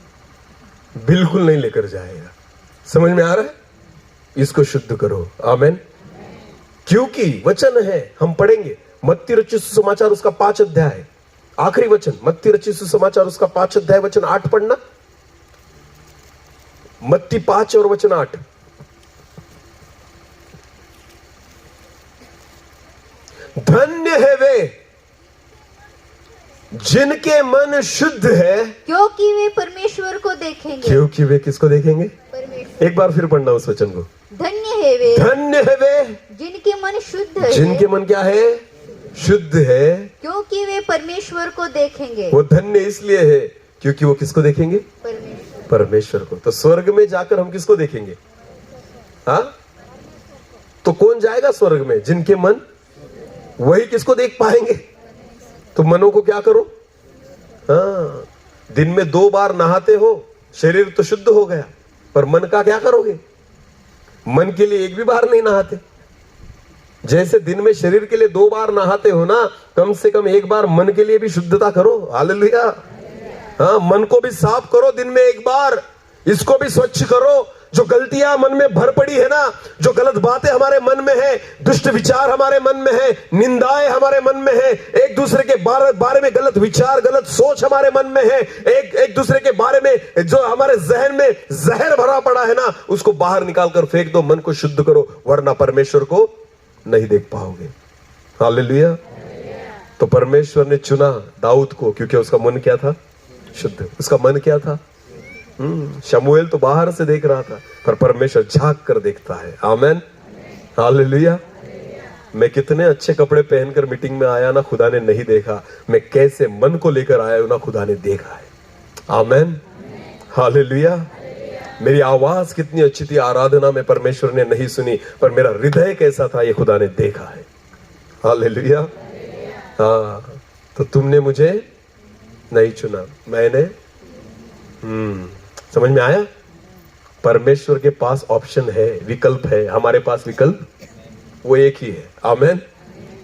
बिल्कुल नहीं लेकर जाएगा। समझ में आ रहा है? इसको शुद्ध करो। आमेन। क्योंकि वचन है, हम पढ़ेंगे मत्ती रचित सुसमाचार उसका 5 अध्याय, आखिरी वचन, मत्ती रचित सुसमाचार उसका 5 अध्याय वचन 8 पढ़ना। मत्ती 5 और वचन 8। धन्य है वे जिनके मन शुद्ध है, क्योंकि वे परमेश्वर को देखेंगे। क्योंकि वे किसको देखेंगे? परमेश्वर। एक बार फिर पढ़ना उस वचन को। धन्य है वे, धन्य है वे जिनके मन शुद्ध है, जिनके मन क्या है? शुद्ध है, क्योंकि वे परमेश्वर को देखेंगे। वो धन्य इसलिए है क्योंकि वो किसको देखेंगे? परमेश्वर। परमेश्वर को। तो स्वर्ग में जाकर हम किसको देखेंगे? हाँ, तो कौन जाएगा स्वर्ग में? जिनके मन, वही किसको देख पाएंगे? तो मनों को क्या करो? हाँ, दिन में 2 बार नहाते हो, शरीर तो शुद्ध हो गया, पर मन का क्या करोगे? मन के लिए एक भी बार नहीं नहाते। जैसे दिन में शरीर के लिए 2 बार नहाते हो ना, कम से कम एक बार मन के लिए भी शुद्धता करो। हालेलुया। हाँ, मन को भी साफ करो दिन में एक बार, इसको भी स्वच्छ करो। जो गलतियां मन में भर पड़ी है ना, जो गलत बातें हमारे मन में है, दुष्ट विचार हमारे मन में है, निंदाएं हमारे मन में है, एक दूसरे के बारे में गलत विचार, गलत सोच हमारे मन में है, एक दूसरे के बारे में जो हमारे जहन में जहर भरा पड़ा है ना, उसको बाहर निकाल कर फेंक दो, मन को शुद्ध करो, वरना परमेश्वर को नहीं देख पाओगे। हालेलुया। तो परमेश्वर ने चुना दाऊद को क्योंकि उसका मन क्या था? शुद्ध। उसका मन क्या था? शमूएल तो बाहर से देख रहा था, पर परमेश्वर झांक कर देखता है। आमेन। हालेलुया। मैं कितने अच्छे कपड़े पहनकर मीटिंग में आया ना, खुदा ने नहीं देखा। मैं कैसे मन को लेकर आया हूं ना, खुदा ने देखा है। आमेन। हालेलुया। मेरी आवाज कितनी अच्छी थी आराधना में, परमेश्वर ने नहीं सुनी, पर मेरा हृदय कैसा था ये खुदा ने देखा है। हालेलुया। हाँ, तो तुमने मुझे नहीं चुना, मैंने समझ में आया? परमेश्वर के पास ऑप्शन है, विकल्प है। हमारे पास विकल्प वो एक ही है। आमेन।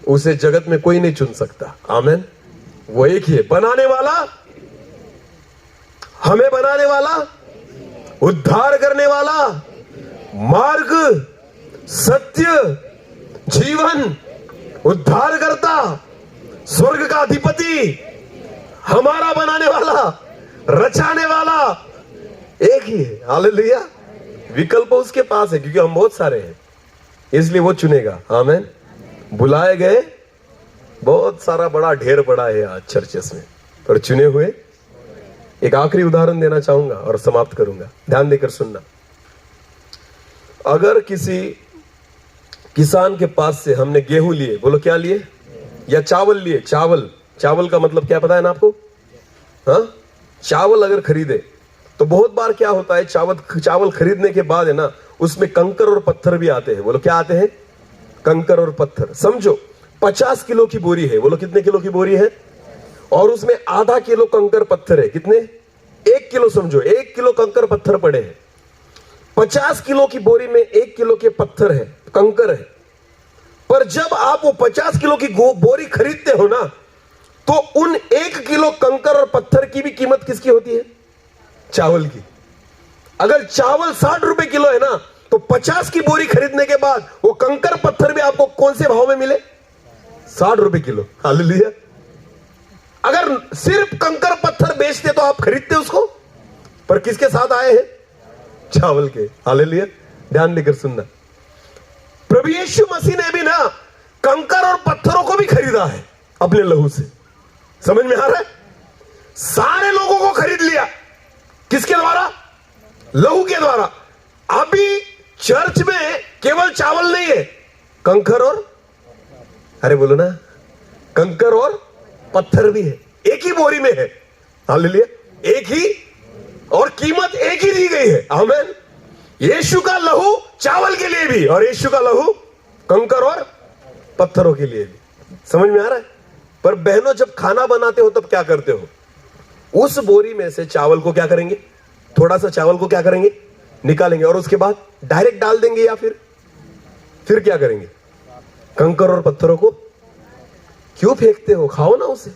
उसे जगत में कोई नहीं चुन सकता। आमेन। वो एक ही है, बनाने वाला, हमें बनाने वाला, उद्धार करने वाला, मार्ग, सत्य, जीवन, उद्धार करता, स्वर्ग का अधिपति, हमारा बनाने वाला, रचाने वाला एक ही है। हालेलुया। विकल्प उसके पास है क्योंकि हम बहुत सारे हैं, इसलिए वो चुनेगा। आमेन। बुलाए गए बहुत सारा बड़ा ढेर पड़ा है आज चर्चेस में, पर चुने हुए। एक आखिरी उदाहरण देना चाहूंगा और समाप्त करूंगा, ध्यान देकर सुनना। अगर किसी किसान के पास से हमने गेहूं लिए, बोलो क्या लिए? या चावल लिए। चावल का मतलब क्या पता है ना आपको? हाँ, चावल अगर खरीदे तो बहुत बार क्या होता है, चावल खरीदने के बाद है ना, उसमें कंकर और पत्थर भी आते हैं। बोलो क्या आते हैं? कंकर और पत्थर। समझो 50 किलो की बोरी है, बोलो कितने किलो की बोरी है? और उसमें आधा किलो कंकर पत्थर है। कितने? 1 किलो। समझो 1 किलो कंकर पत्थर पड़े हैं। 50 किलो की बोरी में 1 किलो के पत्थर है, कंकर है। पर जब आप वो 50 किलो की बोरी खरीदते हो ना, तो उन 1 किलो कंकर और पत्थर की भी कीमत किसकी होती है? चावल की। अगर चावल 60 रुपए किलो है ना, तो 50 की बोरी खरीदने के बाद वो कंकर पत्थर भी आपको कौन से भाव में मिले? 60 रुपए किलो। हालेलुया। अगर सिर्फ कंकर पत्थर बेचते तो आप खरीदते उसको, पर किसके साथ आए हैं? चावल के। हालेलुया। ध्यान देकर सुनना। प्रभु यीशु मसीह ने भी ना कंकर और पत्थरों को भी खरीदा है अपने लहू से। समझ में आ रहा है? सारे लोगों को खरीद लिया। किसके द्वारा? लहू के द्वारा। अभी चर्च में केवल चावल नहीं है, कंकर और, अरे बोलो ना, कंकर और पत्थर भी है, एक ही बोरी में है। हालेलुया। एक ही, और कीमत एक ही दी गई है। आमीन। यीशु का लहू चावल के लिए भी, और यीशु का लहू कंकर और पत्थरों के लिए भी। समझ में आ रहा है? पर बहनों, जब खाना बनाते हो तब क्या करते हो? उस बोरी में से चावल को क्या करेंगे? थोड़ा सा चावल को क्या करेंगे? निकालेंगे और उसके बाद डायरेक्ट डाल देंगे या फिर क्या करेंगे? कंकर और पत्थरों को क्यों फेंकते हो? खाओ ना उसे,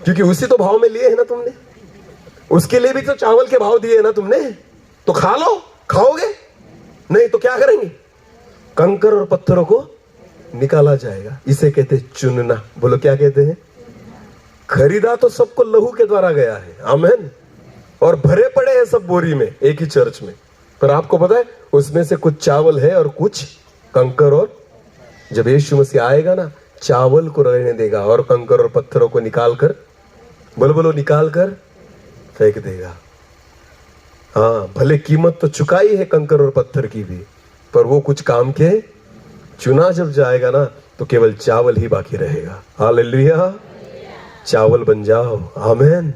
क्योंकि उसी तो भाव में लिए है ना तुमने, उसके लिए भी तो चावल के भाव दिए है ना तुमने, तो खा लो। खाओगे नहीं तो क्या करेंगे? कंकर और पत्थरों को निकाला जाएगा। इसे कहते हैं चुनना। बोलो क्या कहते हैं? खरीदा तो सबको लहू के द्वारा गया है, आमेन। और भरे पड़े हैं सब बोरी में एक ही चर्च में, पर आपको पता है उसमें से कुछ चावल है और कुछ कंकर। और जब यीशु मसीह आएगा ना, चावल को रहने देगा और कंकर और पत्थरों को निकाल कर, बोलो निकाल कर फेंक देगा। हाँ, भले कीमत तो चुकाई है कंकर और पत्थर की भी, पर वो कुछ काम के चुना जब जाएगा ना, तो केवल चावल ही बाकी रहेगा। हालेलुया। चावल बन जाओ, आमेन।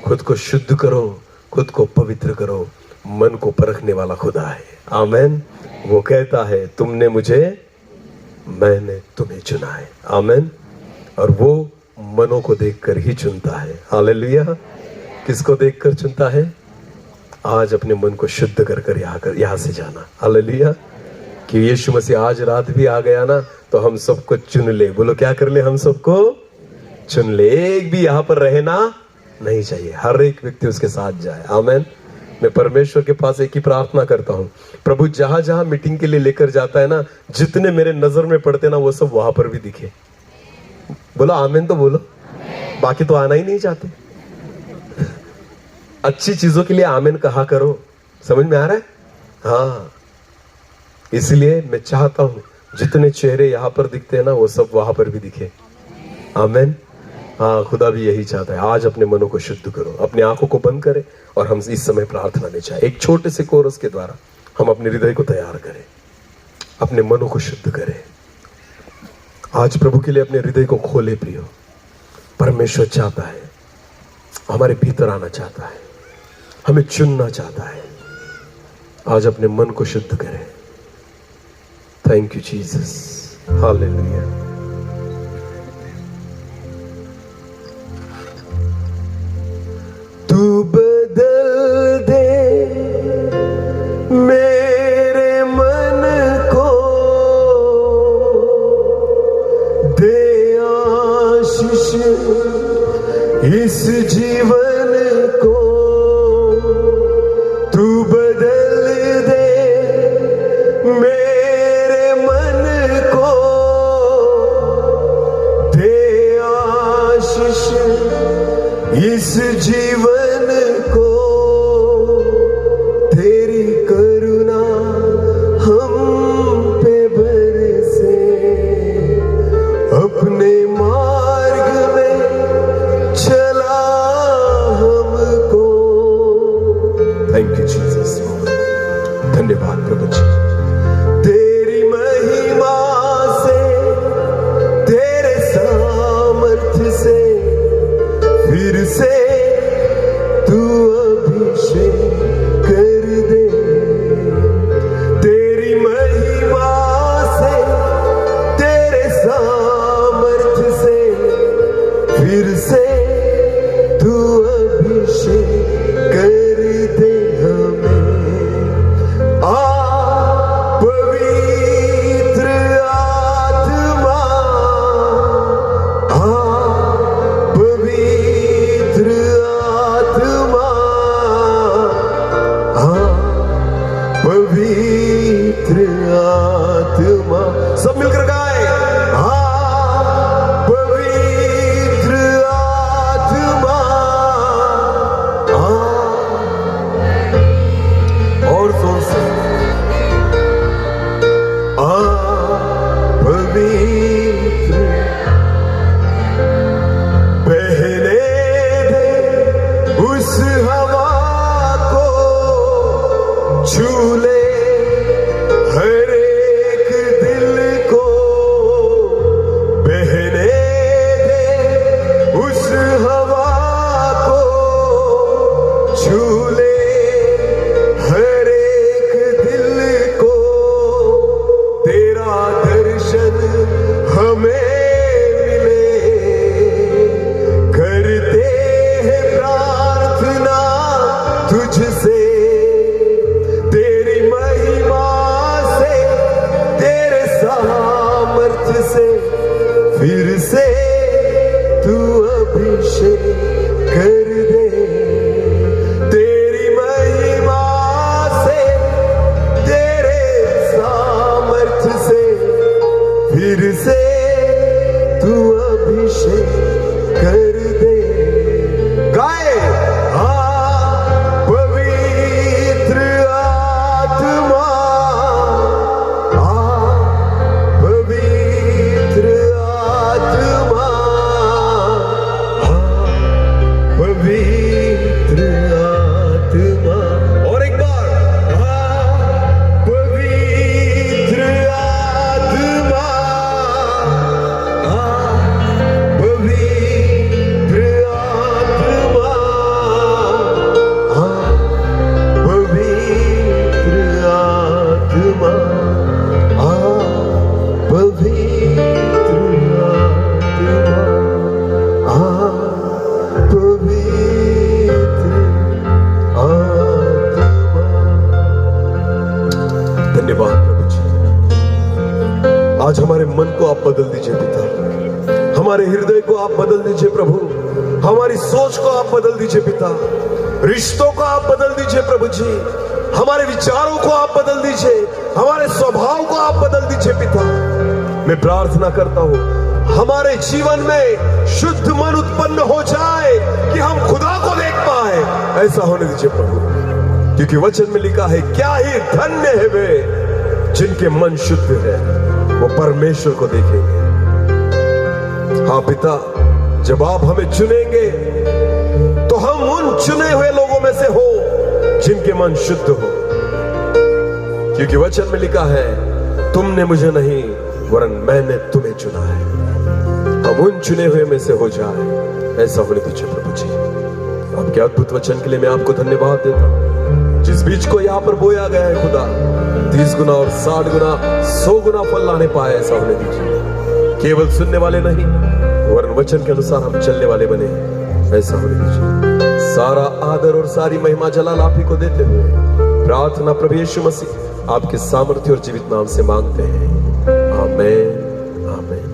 खुद को शुद्ध करो, खुद को पवित्र करो। मन को परखने वाला खुदा है, आमेन। वो कहता है तुमने मुझे, मैंने तुम्हें चुना है, आमेन। और वो मनों को देखकर ही चुनता है। हालेलुया। किसको देखकर चुनता है? आज अपने मन को शुद्ध कर यहां से जाना। हालेलुया। कि यीशु मसीह आज रात भी आ गया ना, तो हम सबको चुन ले। बोलो क्या कर ले? हम सबको चुन ले। एक भी यहां पर रहना नहीं चाहिए, हर एक व्यक्ति उसके साथ जाए, आमेन। मैं परमेश्वर के पास एक ही प्रार्थना करता हूं, प्रभु जहां जहां मीटिंग के लिए लेकर जाता है ना, जितने मेरे नजर में पड़ते ना, वो सब वहां पर भी दिखे। बोलो आमेन तो बोलो, बाकी तो आना ही नहीं चाहते। अच्छी चीजों के लिए आमेन कहा करो, समझ में आ रहा है? हाँ, इसलिए मैं चाहता हूं जितने चेहरे यहां पर दिखते हैं ना, वो सब वहां पर भी दिखे, आमेन। हाँ, खुदा भी यही चाहता है। आज अपने मनों को शुद्ध करो, अपनी आंखों को बंद करें और हम इस समय प्रार्थना में चाहे एक छोटे से कोरस के द्वारा हम अपने हृदय को तैयार करें, अपने मनों को शुद्ध करें। आज प्रभु के लिए अपने हृदय को खोले प्रियो। परमेश्वर चाहता है, हमारे भीतर आना चाहता है, हमें चुनना चाहता है। आज अपने मन को शुद्ध करें। Thank you Jesus, hallelujah. तू बदल दे मेरे मन को, दे आशीष इस जीवन को। तू बदल दे मेरे मन को, दे आशीष इस जीवन को। तेरी करुणा हम पे बरसे, अपने मार्ग में चला हमको। थैंक यू जीसस, धन्यवाद प्रभु जी। तेरी महिमा से, तेरे सामर्थ्य से फिर से तू अभिषेक कर दे। तेरी महिमा से, तेरे सामर्थ्य से फिर से तू अभिषेक कर दे हमें। पवित्र आत्मा, पवित्र आत्मा, पवित्र आत्मा। सब मिलकर गाए, पवित्र आत्मा। और जोर से, पवित्र। बहने दे उस हवा को, झूले हर एक दिल को। बहने दे उस हवा को, झूले हर एक दिल को। तेरा दर्शन हमें मिले, करते हैं प्रार्थना तुझसे। मन को आप बदल दीजिए पिता, हमारे हृदय को आप बदल दीजिए प्रभु, हमारी सोच को आप बदल दीजिए पिता, रिश्तों को आप बदल दीजिए प्रभु जी, हमारे विचारों को आप बदल दीजिए, हमारे स्वभाव को आप बदल दीजिए पिता। मैं प्रार्थना करता हूं हमारे जीवन में शुद्ध मन उत्पन्न हो जाए कि हम खुदा को देख पाए, ऐसा होने दीजिए प्रभु, क्योंकि वचन में लिखा है क्या ही धन्य है वे जिनके मन शुद्ध है, वो परमेश्वर को देखेंगे। हाँ पिता, जब आप हमें चुनेंगे तो हम उन चुने हुए लोगों में से हो जिनके मन शुद्ध हो, क्योंकि वचन में लिखा है तुमने मुझे नहीं वरन मैंने तुम्हें चुना है। हम उन चुने हुए में से हो जाए, ऐसा होने दीजिए प्रभु जी। आपके अद्भुत वचन के लिए मैं आपको धन्यवाद देता हूं। जिस बीज को यहाँ पर बोया गया है खुदा, 30 गुना और 60 गुना 100 गुना फल लाने पाए, ऐसा होने दीजिए। केवल सुनने वाले नहीं वरन वचन के अनुसार हम चलने वाले बने, ऐसा होने दीजिए। सारा आदर और सारी महिमा जलाल आप ही को देते हुए प्रार्थना प्रभु यीशु मसीह आपके सामर्थ्य और जीवित नाम से मांगते हैं, आमीन आमीन।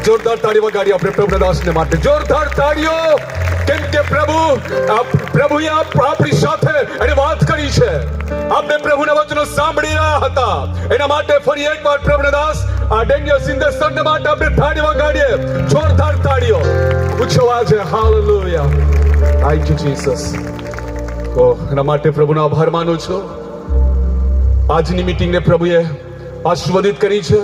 જોરદાર તાળી વગાડી આપણે પ્રભુદાસને માટે, જોરદાર તાળીઓ, કેમ કે પ્રભુએ આપણી સાથે એને વાત કરી છે, આપણે પ્રભુના વચનો સાંભળી રહ્યા હતા, એના માટે ફરી એકવાર પ્રભુદાસ આ ડેનિયલ સિંધે સરને માટે આપણે તાળી વગાડીએ, જોરદાર તાળીઓ, ઊંચો અવાજે હાલેલુયા, થેન્ક યુ જીસસ। ઓ એના માટે પ્રભુનો આભાર માનું છું। આજની મીટિંગને પ્રભુએ આશીર્વાદિત કરી છે।